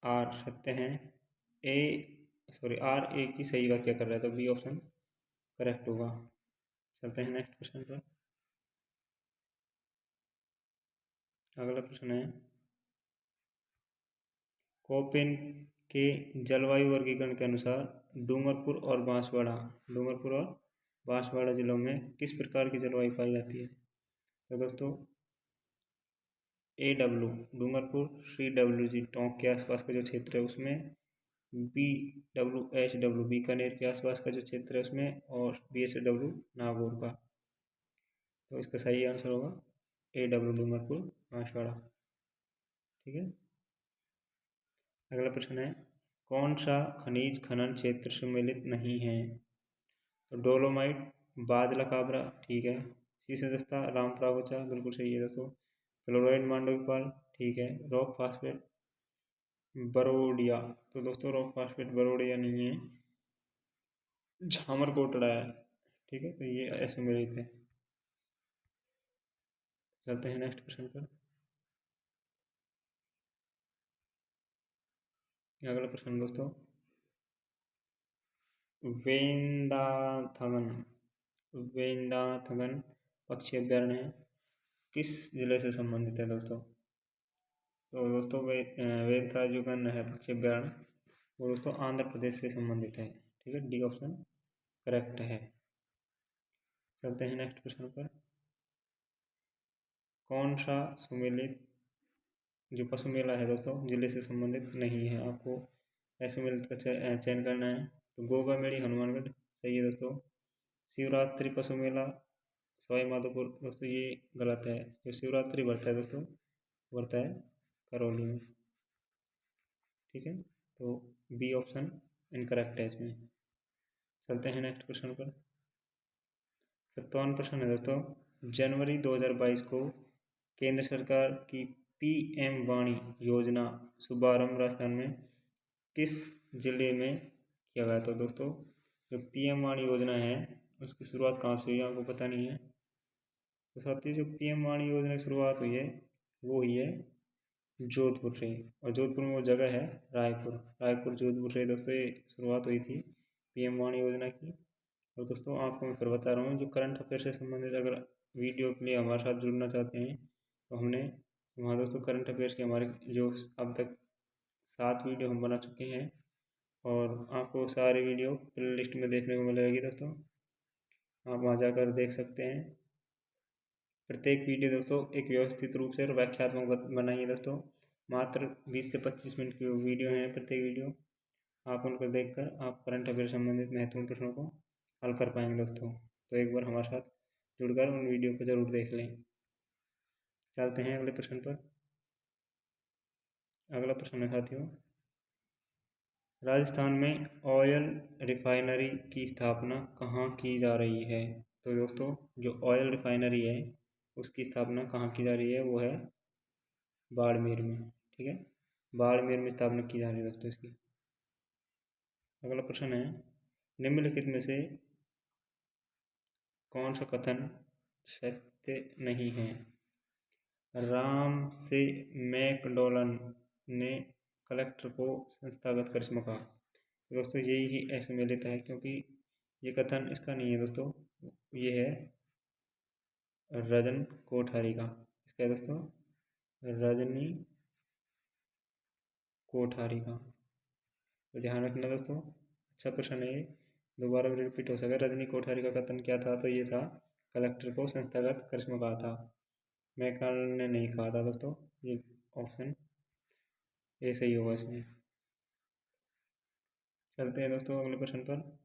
आर सत्य हैं। ए सॉरी आर ए की सही व्याख्या कर रहा है, तो बी ऑप्शन करेक्ट होगा। चलते हैं नेक्स्ट क्वेश्चन पर। अगला प्रश्न है, कोपेन के जलवायु वर्गीकरण के अनुसार डूंगरपुर और बांसवाड़ा जिलों में किस प्रकार की जलवायु पाई जाती है? तो दोस्तों AW डूंगरपुर, CW टोंक के आसपास का जो क्षेत्र है उसमें, BWHW बीकानेर के आसपास का जो क्षेत्र है उसमें, और BSW नागौर का। तो इसका सही आंसर होगा AW डूंगरपुर बांसवाड़ा, ठीक है। अगला प्रश्न है, कौन सा खनिज खनन क्षेत्र सम्मिलित नहीं है? तो डोलोमाइट, बादला काबरा, ठीक है, शीशे दस्ता रामप्रागोचा बिल्कुल सही है दोस्तों, फ्लोराइड मांडोविपाल, ठीक है, रॉक फास्फेट बरोडिया, तो दोस्तों रॉक फास्फेट बरोडिया नहीं है, झामर कोटड़ा है, ठीक है, तो ये ऐसे मिलित है। चलते हैं नेक्स्ट क्वेश्चन पर। अगला प्रश्न दोस्तों, वेंदाथगन वेंदाथगन पक्षी अभ्यारण्य किस जिले से संबंधित है दोस्तों? तो दोस्तों वेंदाथगन है पक्षी अभ्यारण्य, वो दोस्तों आंध्र प्रदेश से संबंधित है, ठीक है, डी ऑप्शन करेक्ट है। चलते हैं नेक्स्ट क्वेश्चन पर। कौन सा सुमेलित जो पशु मेला है दोस्तों जिले से संबंधित नहीं है? आपको ऐसे मेले का चयन करना है। तो गोगा मेड़ी हनुमानगढ़ सही है दोस्तों। शिवरात्रि पशु मेला सवाई माधोपुर, दोस्तों ये गलत है। जो शिवरात्रि बढ़ता है दोस्तों बढ़ता है करौली में, ठीक है, तो बी ऑप्शन इनकरेक्ट है इसमें। चलते हैं नेक्स्ट क्वेश्चन पर। 57 प्रश्न है दोस्तों। जनवरी 2022 को केंद्र सरकार की PM वाणी योजना शुभारंभ राजस्थान में किस जिले में किया गया? तो दोस्तों जो PM वाणी योजना है उसकी शुरुआत कहाँ से हुई आपको पता नहीं है। तो साथ ही जो PM वाणी योजना की शुरुआत हुई है वो हुई है जोधपुर से, और जोधपुर में वो जगह है रायपुर। रायपुर जोधपुर से दोस्तों ये शुरुआत हुई थी PM वाणी योजना की। और दोस्तों आपको मैं फिर बता रहा हूँ, जो करंट अफेयर से संबंधित अगर वीडियो के लिए हमारे साथ जुड़ना चाहते हैं तो हमने वहाँ दोस्तों करंट अफेयर्स के हमारे जो अब तक 7 वीडियो हम बना चुके हैं, और आपको सारी वीडियो प्ले लिस्ट में देखने को मिलेगी दोस्तों, आप वहाँ जाकर देख सकते हैं। प्रत्येक वीडियो दोस्तों एक व्यवस्थित रूप से और व्याख्यात्मक बनाई है दोस्तों। मात्र 20 से 25 मिनट की वीडियो हैं प्रत्येक वीडियो। आप उनको देखकर आप करंट अफेयर संबंधित महत्वपूर्ण प्रश्नों को हल कर पाएंगे दोस्तों। तो एक बार हमारे साथ जुड़कर उन वीडियो को ज़रूर देख लें। चलते हैं अगले प्रश्न पर। अगला प्रश्न है साथियों, राजस्थान में ऑयल रिफाइनरी की स्थापना कहाँ की जा रही है? तो दोस्तों जो ऑयल रिफाइनरी है उसकी स्थापना कहाँ की जा रही है? वो है बाड़मेर में। ठीक है, बाड़मेर में स्थापना की जा रही है दोस्तों इसकी। अगला प्रश्न है, निम्नलिखित में से कौन सा कथन सत्य नहीं है? राम से मैकडॉलन ने कलेक्टर को संस्थागत करिश्मा कहा। दोस्तों यही ही ऐसे में लेता है क्योंकि ये कथन इसका नहीं है दोस्तों, ये है रजन कोठारी का। इसका है दोस्तों रजनी कोठारी का, तो ध्यान रखना दोस्तों। अच्छा प्रश्न है ये, दोबारा भी रिपीट हो सका। रजनी कोठारी का कथन क्या था? तो ये था कलेक्टर को संस्थागत करिश्मा कहा था, मैकडॉलन ने नहीं कहा था दोस्तों। ये ऑप्शन ए सही होगा इसमें। चलते हैं दोस्तों अगले प्रश्न पर।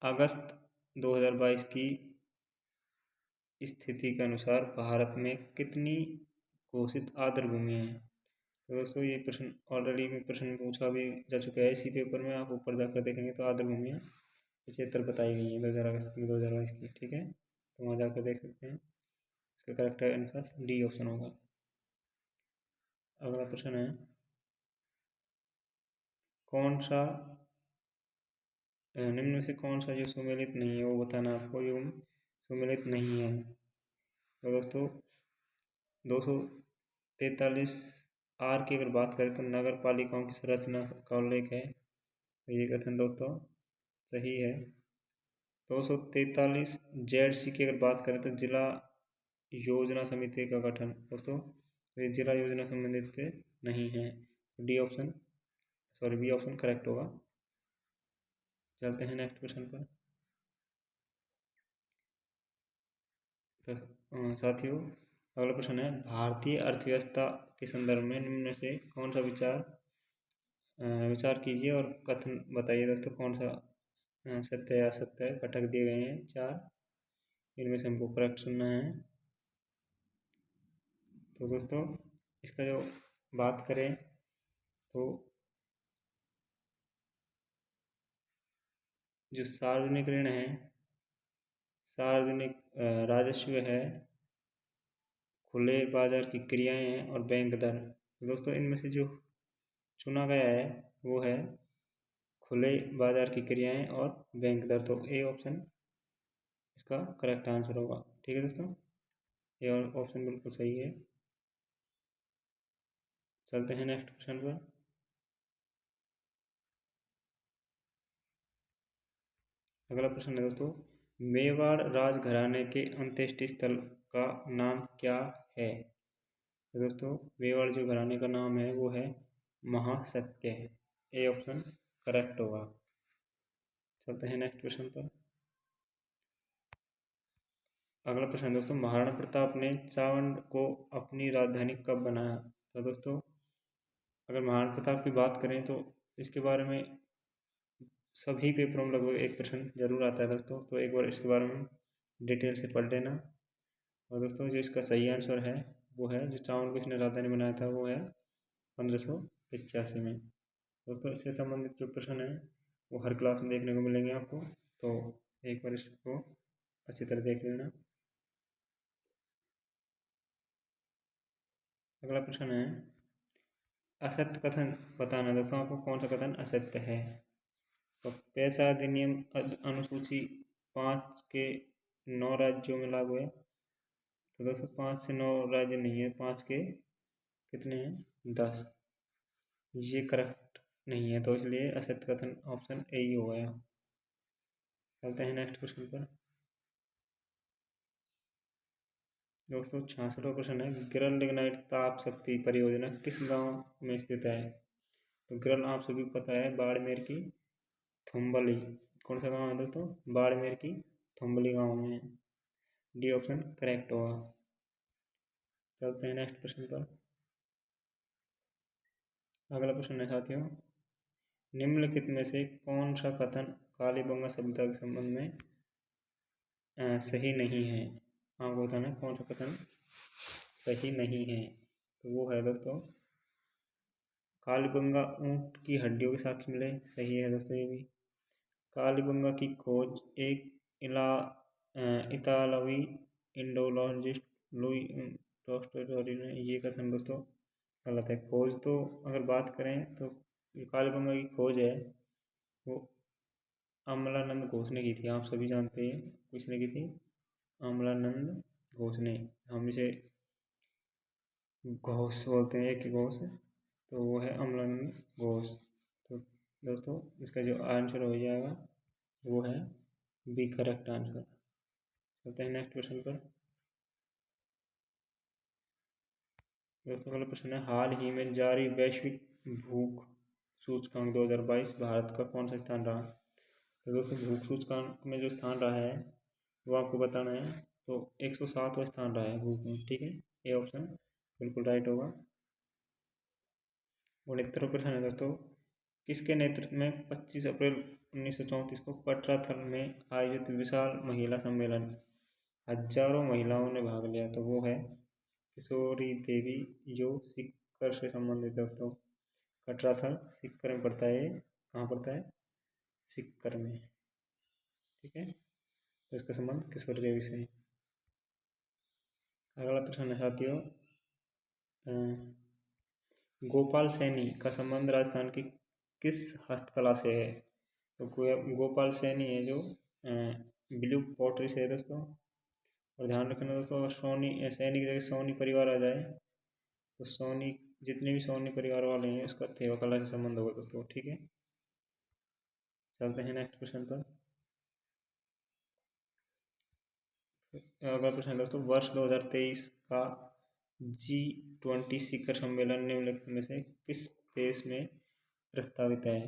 अगस्त 2022 की स्थिति के अनुसार भारत में कितनी घोषित आर्द्र भूमियाँ हैं? तो दोस्तों ये प्रश्न ऑलरेडी में प्रश्न पूछा भी जा चुका है इसी पेपर में। आप ऊपर जाकर देखेंगे तो आर्द्र भूमियाँ 75 बताई गई हैं 2022 की। ठीक है, तो वहाँ जाकर देख सकते हैं। इसका करेक्ट आंसर डी ऑप्शन होगा। अगला प्रश्न है, कौन सा निम्न में से कौन सा जो सुमेलित नहीं है वो बताना आपको, जो सुमेलित नहीं है। तो दोस्तों 243 आर की अगर बात करें तो नगर पालिकाओं की संरचना का उल्लेख है, तो ये कथन दोस्तों सही है। 243 जेड की अगर बात करें तो जिला योजना समिति का गठन दोस्तों, तो ये जिला योजना संबंधित नहीं है। D option sorry B option correct होगा। चलते हैं नेक्स्ट क्वेश्चन पर। तो साथियों अगला प्रश्न है, भारतीय अर्थव्यवस्था के संदर्भ में निम्न में से कौन सा विचार कीजिए और कथन बताइए दोस्तों। कौन सा सत्य या असत्य है? घटक दिए गए हैं 4, इनमें से हमको करेक्ट सुनना है। तो दोस्तों इसका जो बात करें तो जो सार्वजनिक ऋण है, सार्वजनिक राजस्व है, खुले बाजार की क्रियाएं हैं और बैंक दर। तो दोस्तों इनमें से जो चुना गया है वो है खुले बाजार की क्रियाएं और बैंक दर, तो ए ऑप्शन इसका करेक्ट आंसर होगा। ठीक है दोस्तों, ये ऑप्शन बिल्कुल सही है। चलते हैं नेक्स्ट क्वेश्चन पर। अगला प्रश्न है दोस्तों, मेवाड़ राजघराने के अंत्येष्टि स्थल का नाम क्या है? तो दोस्तों मेवाड़ जो घराने का नाम है वो है महासत्य। ए ऑप्शन करेक्ट होगा। चलते हैं नेक्स्ट क्वेश्चन पर। अगला प्रश्न है दोस्तों, महाराणा प्रताप ने चावंड को अपनी राजधानी कब बनाया? तो दोस्तों अगर महाराणा प्रताप की बात करें तो इसके बारे में सभी पेपरों में लगभग एक प्रश्न जरूर आता है दोस्तों, तो एक बार इसके बारे में डिटेल से पढ़ लेना। और दोस्तों जो इसका सही आंसर है वो है, जो चावंड को इसने राजधानी बनाया था वो है 1585 में। दोस्तों इससे संबंधित जो प्रश्न है वो हर क्लास में देखने को मिलेंगे आपको, तो एक बार इसको अच्छी तरह देख लेना। अगला प्रश्न है, असत्य कथन बताना। दोस्तों आपको कौन सा कथन असत्य है। तो पैसा अधिनियम अनुसूची 5 के 9 राज्यों में लागू है। तो दोस्तों 5 से 9 राज्य नहीं है, 5 के कितने हैं, 10। ये करेक्ट नहीं है, तो इसलिए असत्य कथन ऑप्शन ए ही हो गया। चलते हैं नेक्स्ट क्वेश्चन पर। दोस्तों 66वां प्रश्न है, गिरल लिग्नाइट ताप शक्ति परियोजना किस गांव में स्थित है। तो गिरल आप सभी को पता है, बाड़मेर की थुम्बली। कौन सा गांव है दोस्तों, बाड़मेर की थुम्बली गांव में है। डी ऑप्शन करेक्ट होगा। चलते हैं नेक्स्ट प्रश्न पर। अगला प्रश्न है साथियों, निम्नलिखित में से कौन सा कथन कालीबंगा सभ्यता के संबंध में सही नहीं है। आपको बताना है कौन सा कथन सही नहीं है। तो वो है दोस्तों, कालीबंगा ऊंट की हड्डियों के साक्ष्य मिले, सही है दोस्तों ये भी। कालीबंगा की खोज एक इला इतालवी इंडोलॉजिस्ट लुई टॉस्टोरी ने, ये कथन दोस्तों गलत है। खोज तो अगर बात करें तो ये कालीबंगा की खोज है वो अमलानंद घोष ने की थी, आप सभी जानते हैं। किसने की थी, अमलानंद घोष ने। हम इसे घोष बोलते हैं, एक ही घोष, तो वो है अमलानंद घोष। तो दोस्तों इसका जो आंसर हो जाएगा वो है बी करेक्ट आंसर। चलते हैं नेक्स्ट क्वेश्चन पर। दोस्तों अगला प्रश्न है, हाल ही में जारी वैश्विक भूख सूचकांक 2022 भारत का कौन सा स्थान रहा। तो दोस्तों भूख सूचकांक में जो स्थान रहा है वो आपको बताना है। तो 107वां स्थान रहा है भूख में, ठीक है। ए ऑप्शन बिल्कुल राइट होगा। 69वां प्रश्न है दोस्तों, किसके नेतृत्व में 25 अप्रैल 1934 को कटराथल में आयोजित विशाल महिला सम्मेलन हजारों महिलाओं ने भाग लिया। तो वो है किशोरी देवी, जो सीकर से संबंधित दोस्तों। कटराथल सीकर में पड़ता है, कहाँ पड़ता है, सीकर में, ठीक है। तो इसका संबंध किशोरी देवी से है। अगला प्रश्न है साथियों, गोपाल सैनी का संबंध राजस्थान की किस हस्तकला से है। तो गोपाल सैनी है जो ब्लू पॉटरी से है दोस्तों। और ध्यान रखना दोस्तों, अगर सोनी सैनी की जगह सोनी परिवार आ जाए तो सोनी, जितने भी सोनी परिवार वाले हैं उसका थेवा कला से संबंध होगा दोस्तों, ठीक है। चलते हैं नेक्स्ट क्वेश्चन पर। अगला प्रश्न है दोस्तों, वर्ष 2023 का G20 शिखर सम्मेलन निम्नलिखित में से किस देश में प्रस्तावित है।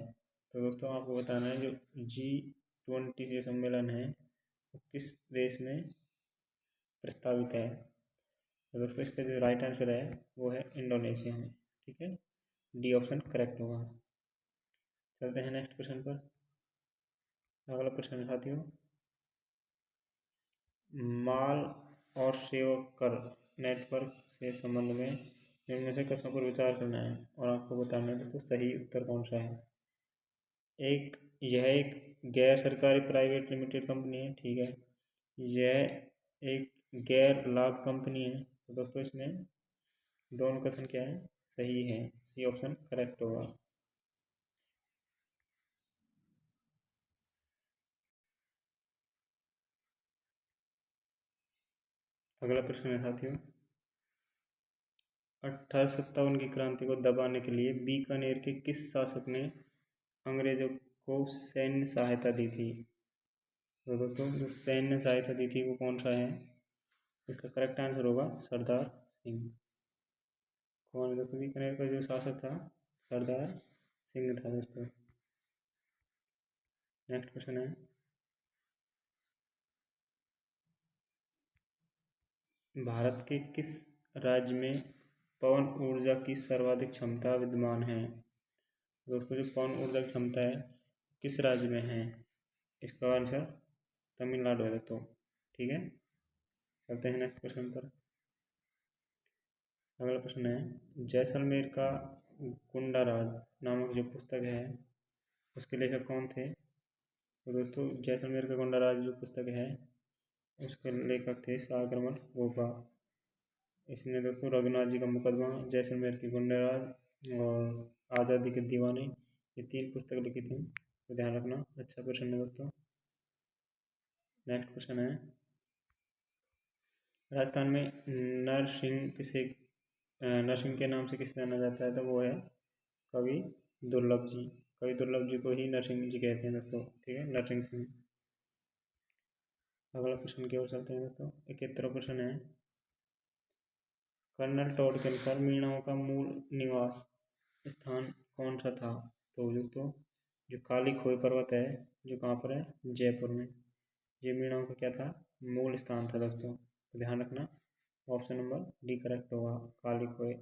तो दोस्तों आपको बताना है जो G20 ये सम्मेलन है वो किस देश में प्रस्तावित है। तो दोस्तों इसका जो राइट आंसर है वो है इंडोनेशिया में, ठीक है। डी ऑप्शन करेक्ट होगा। चलते हैं नेक्स्ट क्वेश्चन पर। अगला प्रश्न है साथियों, माल और सेवा कर नेटवर्क से संबंध में निम्न से कथनों पर विचार करना है और आपको बताना है दोस्तों सही उत्तर कौन सा है। यह एक गैर सरकारी प्राइवेट लिमिटेड कंपनी है, ठीक है। यह एक गैर लाभ कंपनी है। तो दोस्तों इसमें दोनों कथन क्या है, सही है। सी ऑप्शन करेक्ट होगा। अगला प्रश्न है साथियों, 1857 की क्रांति को दबाने के लिए बीकानेर के किस शासक ने अंग्रेजों को सैन्य सहायता दी थी। तो दोस्तों जो सैन्य सहायता दी थी वो कौन सा है, इसका करेक्ट आंसर होगा सरदार सिंह। कौन है दोस्तों बीकानेर का जो शासक था, सरदार सिंह था दोस्तों। नेक्स्ट क्वेश्चन है, भारत के किस राज्य में पवन ऊर्जा की सर्वाधिक क्षमता विद्यमान है। दोस्तों जो पवन ऊर्जा की क्षमता है किस राज्य में है, इसका आंसर तमिलनाडु है दोस्तों, ठीक है। चलते हैं नेक्स्ट क्वेश्चन पर। अगला प्रश्न है, जैसलमेर का गुंडाराज नामक जो पुस्तक है उसके लेखक कौन थे। तो दोस्तों जैसलमेर का गोंडा राज जो पुस्तक है उसके लेखक थे सागरमल गोपा। इसने दोस्तों रघुनाथ जी का मुकदमा, जैसलमेर के गुंडा राज और आज़ादी के दीवाने, ये 3 पुस्तक लिखी थी, तो ध्यान रखना। अच्छा क्वेश्चन है दोस्तों। नेक्स्ट क्वेश्चन है, राजस्थान में नरसिंह के नाम से किसे जाना जाता है? तो वो है कवि दुर्लभ जी। कवि दुर्लभ जी को ही नरसिंह जी कहते हैं दोस्तों, ठीक है, नरसिंह सिंह। अगला क्वेश्चन की ओर चलते हैं दोस्तों। 71वां क्वेश्चन है, कर्नल टॉड के अनुसार मीणाओं का मूल निवास स्थान कौन सा था? तो दोस्तों जो काली खोए पर्वत है, जो कहाँ पर है? जयपुर में। ये मीणाओं का क्या था? मूल स्थान था दोस्तों, तो ध्यान रखना। ऑप्शन नंबर डी करेक्ट होगा, काली खोए।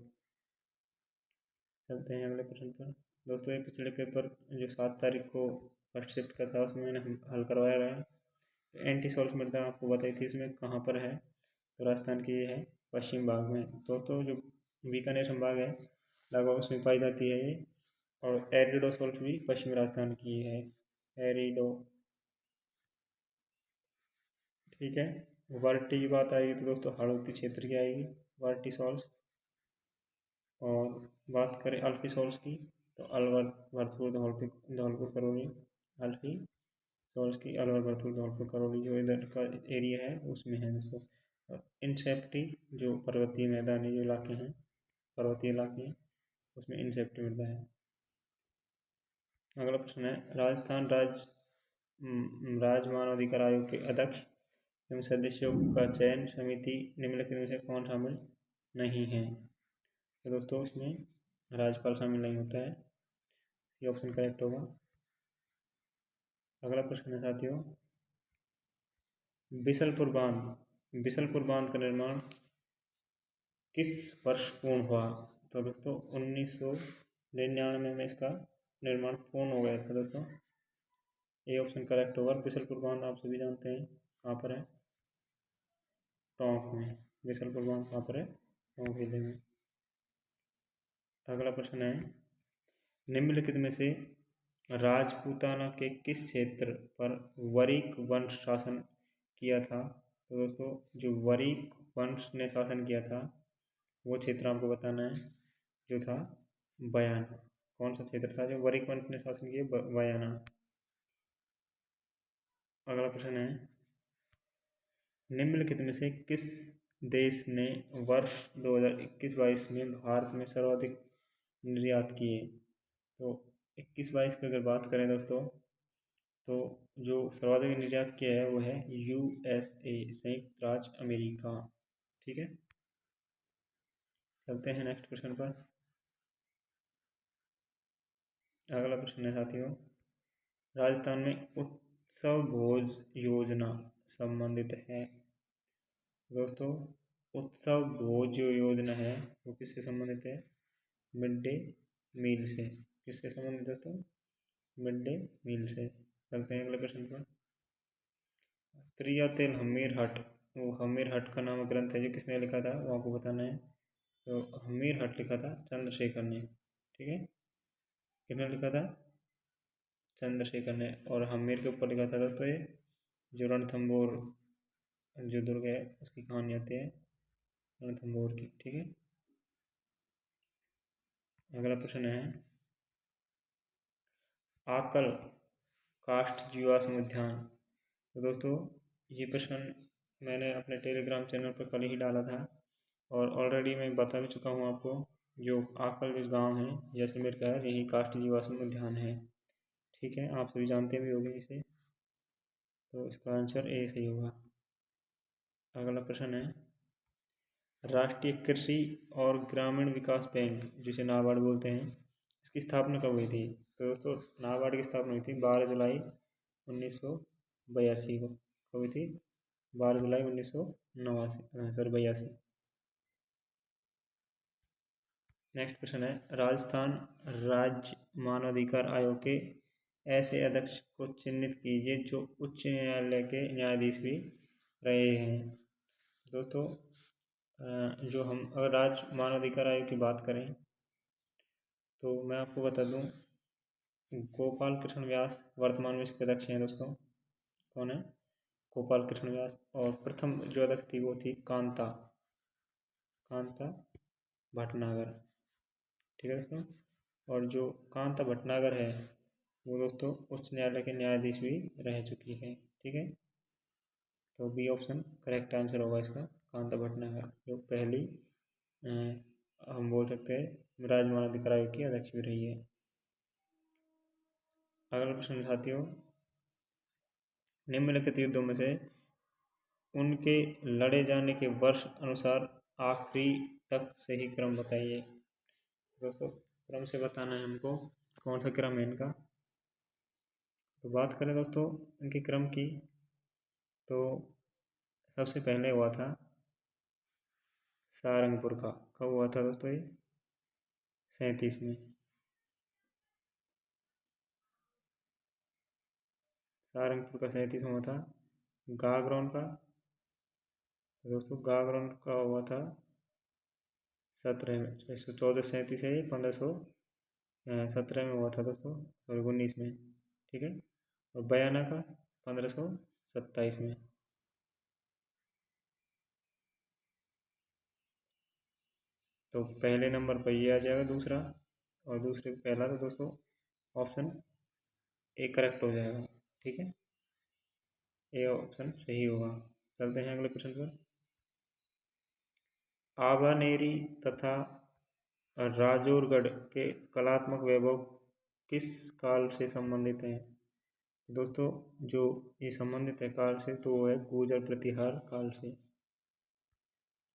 चलते हैं अगले प्रश्न पर। दोस्तों ये पिछले पेपर जो 7 तारीख को फर्स्ट शिफ्ट का था उसमें मैंने हल करवाया है। एंटी सॉल्व मृदा आपको बताई थी, इसमें कहाँ पर है? तो राजस्थान की ये है पश्चिम भाग में। तो जो बीकानेर संभाग है लगभग उसमें पाई जाती है ये। और एरिडो सॉल्ट भी पश्चिमी राजस्थान की है, एरिडो, ठीक है। वर्टी की बात आएगी तो दोस्तों हाड़ौती क्षेत्र की आएगी वर्टी सॉल्ट। और बात करें अल्फी सॉल्ट की तो अलवर भरतपुर धौलपुर करौली। अल्फी सॉल्ट की अलवर भरतपुर धौलपुर करौली जो इधर का एरिया है उसमें है दोस्तों। और इंसेप्टी जो पर्वतीय मैदानी जो इलाके हैं, पर्वतीय इलाके हैं, उसमें इंसेप्टी मिलता है। अगला प्रश्न है, राजस्थान राज्य मानवाधिकार आयोग के अध्यक्ष एवं सदस्यों का चयन समिति निम्नलिखित में से कौन शामिल नहीं है? तो दोस्तों इसमें राज्यपाल शामिल नहीं होता है, सी ऑप्शन करेक्ट होगा। अगला प्रश्न है साथियों, बिसलपुर बांध का निर्माण किस वर्ष पूर्ण हुआ? तो दोस्तों 1999 में इसका निर्माण पूर्ण हो गया था दोस्तों, ये ऑप्शन करेक्ट होगा। बिसलपुर बांध आप सभी जानते हैं कहाँ पर है? टोंक में। बिसलपुर बांध कहाँ पर है? टोंक जिले में। अगला प्रश्न है, निम्नलिखित में से राजपूताना के किस क्षेत्र पर वरिक वंश शासन किया था? तो दोस्तों जो वरिक वंश ने शासन किया था वो क्षेत्र आपको बताना है, जो था बयाना। कौन सा क्षेत्र था जो वरिक वंश ने शासन किया? बयाना। अगला प्रश्न है, निम्नलिखित में से किस देश ने वर्ष 2021-22 में भारत में सर्वाधिक निर्यात किए? तो 21-22 की अगर बात करें दोस्तों तो जो सर्वाधिक निर्यात किया है वो है USA, संयुक्त राज्य अमेरिका, ठीक है। चलते हैं नेक्स्ट क्वेश्चन पर। अगला प्रश्न है साथियों, राजस्थान में उत्सव भोज योजना संबंधित है? दोस्तों उत्सव भोज जो योजना है वो किससे संबंधित है? मिड डे मील से। किससे संबंधित दोस्तों? मिड डे मील से। चलते हैं अगले प्रश्न पर। त्रिया तेल हमीर हट, वो हमीर हट का नामक ग्रंथ है जो किसने लिखा था वो आपको बताना है। तो हमीर हट लिखा था चंद्रशेखर ने, ठीक है। किसने लिखा था? चंद्रशेखर ने। और हमीर के ऊपर लिखा था दोस्तों ये जो रणथंभौर जो दुर्ग है उसकी कहानी आती है रणथंभौर की, ठीक है। अगला प्रश्न है, आकल काष्ठ जीवाश्म उद्यान। तो दोस्तों ये प्रश्न मैंने अपने टेलीग्राम चैनल पर कल ही डाला था और ऑलरेडी मैं बता भी चुका हूँ आपको। जो आकल जो गांव है जैसलमेर का है, यही काष्ठ जीवाश्म उद्यान है, ठीक है। आप सभी जानते भी होंगे इसे, तो इसका आंसर ए सही होगा। अगला प्रश्न है, राष्ट्रीय कृषि और ग्रामीण विकास बैंक जिसे नाबार्ड बोलते हैं, इसकी स्थापना कब हुई थी? तो दोस्तों नाबार्ड की स्थापना हुई थी 12 जुलाई 1982 को। कब हुई थी? 12 जुलाई 1982 नेक्स्ट प्रश्न है, राजस्थान राज्य मानवाधिकार आयोग के ऐसे अध्यक्ष को चिन्हित कीजिए जो उच्च न्यायालय के न्यायाधीश भी रहे हैं। दोस्तों जो हम अगर राज्य मानवाधिकार आयोग की बात करें तो मैं आपको बता दूं गोपाल कृष्ण व्यास वर्तमान में इसके अध्यक्ष हैं दोस्तों। कौन है? गोपाल कृष्ण व्यास। और प्रथम जो अध्यक्ष थी वो थी कांता कांता भटनागर। ठीक है दोस्तों। और जो कांता भटनागर है वो दोस्तों उच्च न्यायालय के न्यायाधीश भी रह चुकी है। ठीक है, तो बी ऑप्शन करेक्ट आंसर होगा इसका, कांता भटनागर, जो पहली हम बोल सकते हैं राजमाता अधिकार आयोग की अध्यक्ष भी रही है। अगला प्रश्न साथियों, निम्नलिखित युद्धों में से उनके लड़े जाने के वर्ष अनुसार आखिरी तक सही क्रम बताइए। दोस्तों क्रम से बताना है हमको, कौन सा क्रम है इनका। तो बात करें दोस्तों इनके क्रम की, तो सबसे पहले हुआ था सारंगपुर का। कब हुआ था दोस्तों? ये 37 में। सारंगपुर का 37 में हुआ था। गागरौन का दोस्तों, गागरौन का हुआ था 17 में। 1437 है, 1517 में हुआ था दोस्तों, और 19 में। ठीक है, और बयाना का 1527 में। तो पहले नंबर पर ये आ जाएगा दूसरा, और दूसरे पे पहला, तो दोस्तों ऑप्शन ए करेक्ट हो जाएगा। ठीक है, ए ऑप्शन सही होगा। चलते हैं अगले प्रश्न पर। आबानेरी तथा राजौरगढ़ के कलात्मक वैभव किस काल से संबंधित हैं? दोस्तों जो ये संबंधित है काल से, तो वो है गुर्जर प्रतिहार काल से।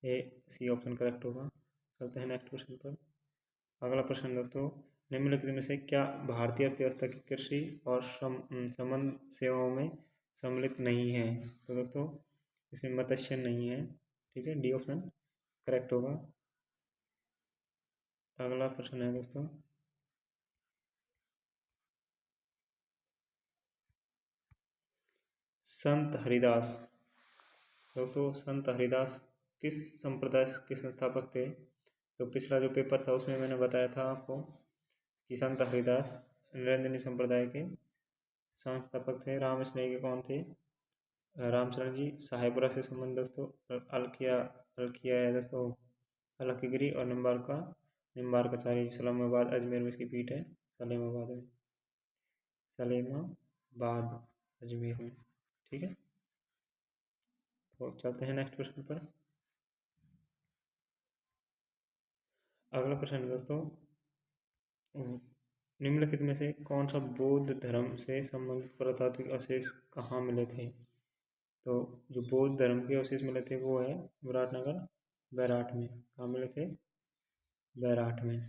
ए सी ऑप्शन करेक्ट होगा। चलते हैं नेक्स्ट क्वेश्चन पर। अगला प्रश्न दोस्तों, निम्नलिखित में से क्या भारतीय अर्थव्यवस्था की कृषि और संबंध सेवाओं में सम्मिलित नहीं है? तो दोस्तों इसमें मत्स्य नहीं है। ठीक है, डी ऑप्शन करेक्ट होगा। अगला प्रश्न है दोस्तों, संत हरिदास। दोस्तों संत हरिदास किस संप्रदाय के संस्थापक थे? तो पिछला जो पेपर था उसमें मैंने बताया था आपको कि संत हरिदास निरंजनी संप्रदाय के संस्थापक थे। राम स्नेही के कौन थे? रामचरण जी। साहेबरा से संबंध दोस्तों अलखिया अलखिया है दोस्तों, अलखीगिरी। और निम्बार्काचार्य इस्लामाबाद अजमेर में इसकी पीठ है, सलेमाबाद अजमेर में। ठीक है, तो चलते हैं नेक्स्ट प्रश्न पर। अगला प्रश्न है दोस्तों, निम्नलिखित में से कौन सा बौद्ध धर्म से संबंधित पुरातात्विक अवशेष कहाँ मिले थे? तो जो बौद्ध धर्म के अवशेष मिले थे वो है विराटनगर बैराठ में। कहाँ मिले थे? बैराठ में।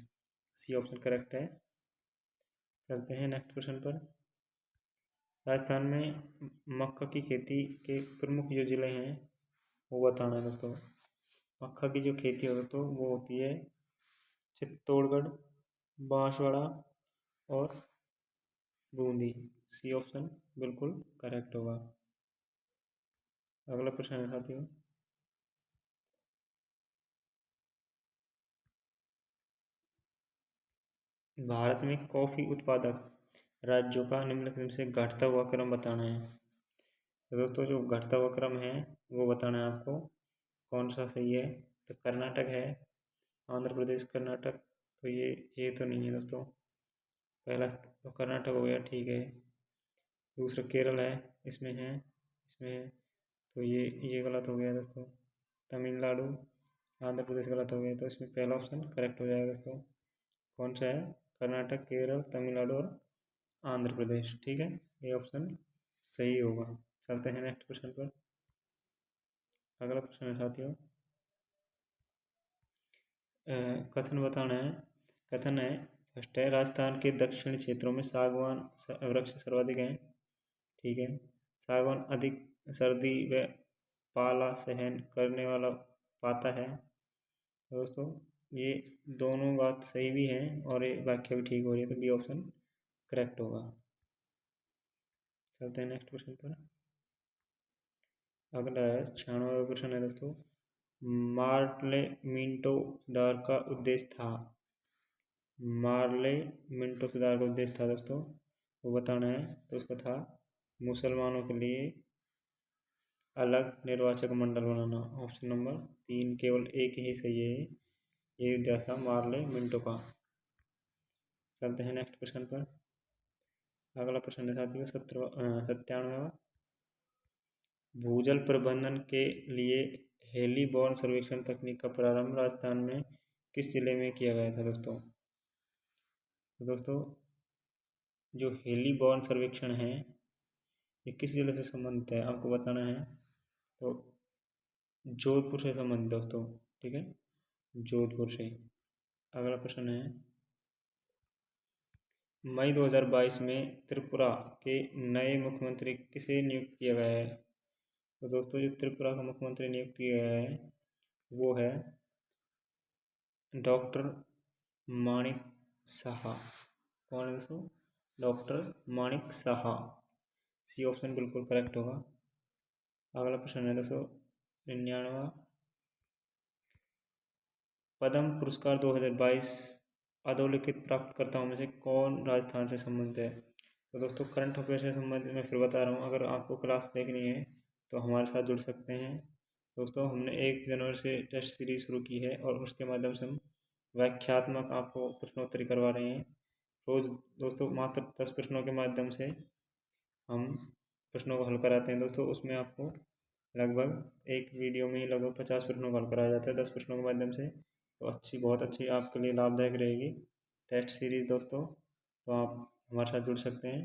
सी ऑप्शन करेक्ट है। चलते हैं नेक्स्ट क्वेश्चन पर। राजस्थान में मक्का की खेती के प्रमुख जो ज़िले हैं वो बताना है दोस्तों। मक्का की जो खेती हो दोस्तों वो होती है चित्तौड़गढ़, बांसवाड़ा और बूंदी। सी ऑप्शन बिल्कुल करेक्ट होगा। अगला प्रश्न है साथियों, भारत में कॉफी उत्पादक राज्यों का निम्नलिखित में से घटता हुआ क्रम बताना है। तो दोस्तों जो घटता हुआ क्रम है वो बताना है आपको, कौन सा सही है। तो कर्नाटक है, आंध्र प्रदेश, कर्नाटक। तो ये तो नहीं है दोस्तों। पहला तो कर्नाटक हो गया, ठीक है। दूसरा केरल है, इसमें है तो ये गलत हो गया दोस्तों। तमिलनाडु, आंध्र प्रदेश गलत हो गया, तो इसमें पहला ऑप्शन करेक्ट हो जाएगा दोस्तों। कौन सा है? कर्नाटक, केरल, तमिलनाडु और आंध्र प्रदेश। ठीक है, ये ऑप्शन सही होगा। चलते हैं नेक्स्ट क्वेश्चन पर। अगला प्रश्न है साथियों, कथन बताना है। कथन है फर्स्ट है, राजस्थान के दक्षिणी क्षेत्रों में सागवान वृक्ष सर्वाधिक हैं। ठीक है, सागवान अधिक सर्दी व पाला सहन करने वाला पाता है। तो दोस्तों ये दोनों बात सही भी हैं और ये व्याख्या भी ठीक हो रही है, तो बी ऑप्शन करेक्ट होगा। चलते हैं नेक्स्ट क्वेश्चन पर। अगला है 96वां प्रश्न है दोस्तों, मार्टले मिंटो सुधार का उद्देश्य था। मार्ले मिंटो सुधार का उद्देश्य था दोस्तों वो बताना है। तो उसका था मुसलमानों के लिए अलग निर्वाचक मंडल बनाना। ऑप्शन नंबर 3 केवल एक ही सही है। ये उद्देश्य था मार्ले मिंटो का। चलते हैं नेक्स्ट क्वेश्चन पर। अगला प्रश्न है साथियों 97वां। भूजल प्रबंधन के लिए हेलीबॉर्न सर्वेक्षण तकनीक का प्रारंभ राजस्थान में किस जिले में किया गया था दोस्तों? तो दोस्तों जो हेलीबॉर्न सर्वेक्षण है ये किस जिले से संबंधित है आपको बताना है। तो जोधपुर से संबंधित दोस्तों, ठीक है, जोधपुर से। अगला प्रश्न है मई 2022 में त्रिपुरा के नए मुख्यमंत्री किसे नियुक्त किया गया है? तो दोस्तों जो त्रिपुरा का मुख्यमंत्री नियुक्त किया गया है वो है डॉक्टर माणिक साहा। कौन है दोस्तों? डॉक्टर माणिक साहा। सी ऑप्शन बिल्कुल करेक्ट होगा। अगला प्रश्न है दोस्तों 99वां। पद्म पुरस्कार 2022 अधोलिखित प्राप्तकर्ताओं में से कौन राजस्थान से संबंधित है? तो दोस्तों करंट अफेयर से संबंधित मैं फिर बता रहा हूँ, अगर आपको क्लास देखनी है तो हमारे साथ जुड़ सकते हैं। दोस्तों हमने 1 जनवरी से टेस्ट सीरीज शुरू की है और उसके माध्यम से हम व्याख्यात्मक आपको प्रश्नोत्तरी करवा रहे हैं। रोज़ दोस्तों मात्र 10 प्रश्नों के माध्यम से हम प्रश्नों को हल कराते हैं दोस्तों। उसमें आपको लगभग एक वीडियो में लगभग 50 प्रश्नों को हल कराया जाता है 10 प्रश्नों के माध्यम से। तो बहुत अच्छी आपके लिए लाभदायक रहेगी टेस्ट सीरीज दोस्तों। तो आप हमारे साथ जुड़ सकते हैं,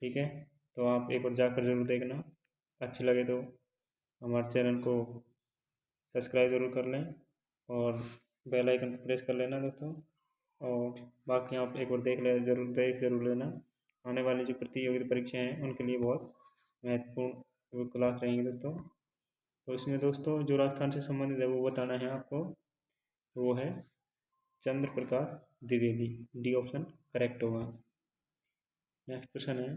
ठीक है। तो आप एक बार जाकर ज़रूर देखना, अच्छी लगे तो हमारे चैनल को सब्सक्राइब ज़रूर कर लें और बेल आइकन को प्रेस कर लेना दोस्तों। और बाकी आप एक बार देख ज़रूर लेना। आने वाली जो प्रतियोगिता परीक्षाएँ हैं उनके लिए बहुत महत्वपूर्ण क्लास रहेंगी दोस्तों। तो इसमें दोस्तों जो राजस्थान से संबंधित है वो बताना है आपको। तो वो है चंद्र प्रकाश द्विवेदी। डी ऑप्शन करेक्ट होगा। नेक्स्ट क्वेश्चन है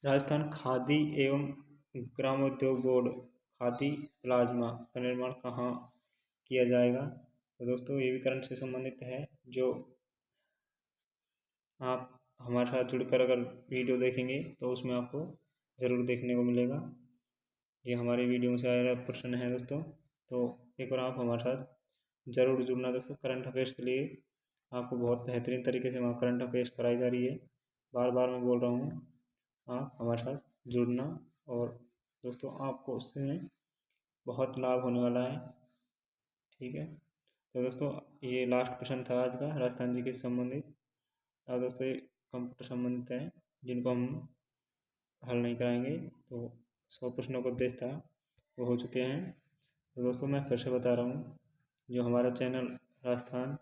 राजस्थान खादी एवं ग्रामोद्योग बोर्ड खादी प्लाज्मा का निर्माण कहाँ किया जाएगा? तो दोस्तों ये भी करंट से संबंधित है। जो आप हमारे साथ जुड़कर अगर वीडियो देखेंगे तो उसमें आपको ज़रूर देखने को मिलेगा। ये हमारी वीडियो में से आया प्रश्न है दोस्तों। तो एक बार आप हमारे साथ ज़रूर जुड़ना दोस्तों। करंट अफेयर्स के लिए आपको बहुत बेहतरीन तरीके से वहाँ करंट अफेयर्स कराई जा रही है। बार बार मैं बोल रहा हूँ आप हमारे साथ जुड़ना। और दोस्तों आपको उससे बहुत लाभ होने वाला है, ठीक है। तो दोस्तों ये लास्ट प्रश्न था आज का राजस्थान जी के संबंधित। अब दोस्तों ये कंप्यूटर संबंधित है जिनको हम हल नहीं कराएंगे। तो 100 प्रश्नों का उद्देश्य था वो हो चुके हैं। तो दोस्तों मैं फिर से बता रहा हूँ जो हमारा channel Rajasthan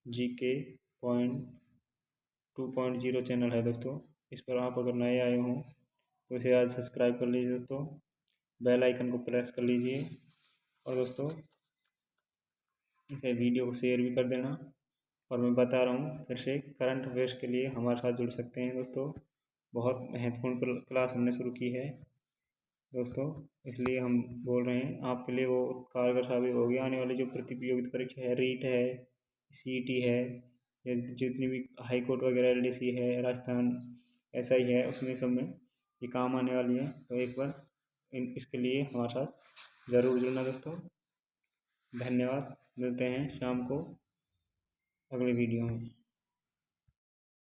GK point 2.0 channel है दोस्तों, इस पर आप अगर नए आए हों तो इसे आज सब्सक्राइब कर लीजिए दोस्तों। बेल आइकन को प्रेस कर लीजिए और दोस्तों इसे वीडियो को शेयर भी कर देना। और मैं बता रहा हूँ फिर से करंट अफेयर्स के लिए हमारे साथ जुड़ सकते हैं दोस्तों। बहुत महत्वपूर्ण क्लास हमने शुरू की है दोस्तों, इसलिए हम बोल रहे हैं आपके लिए वो कारगर साबित होगी। आने वाली जो प्रतियोगिता परीक्षा है, रीट है, CET है, या जितनी भी हाई कोर्ट वगैरह LDC है, राजस्थान SI है, उसमें सब में ये काम आने वाली है। तो एक बार इसके लिए हमारे साथ ज़रूर जुड़ना दोस्तों। धन्यवाद, मिलते हैं शाम को अगले वीडियो में।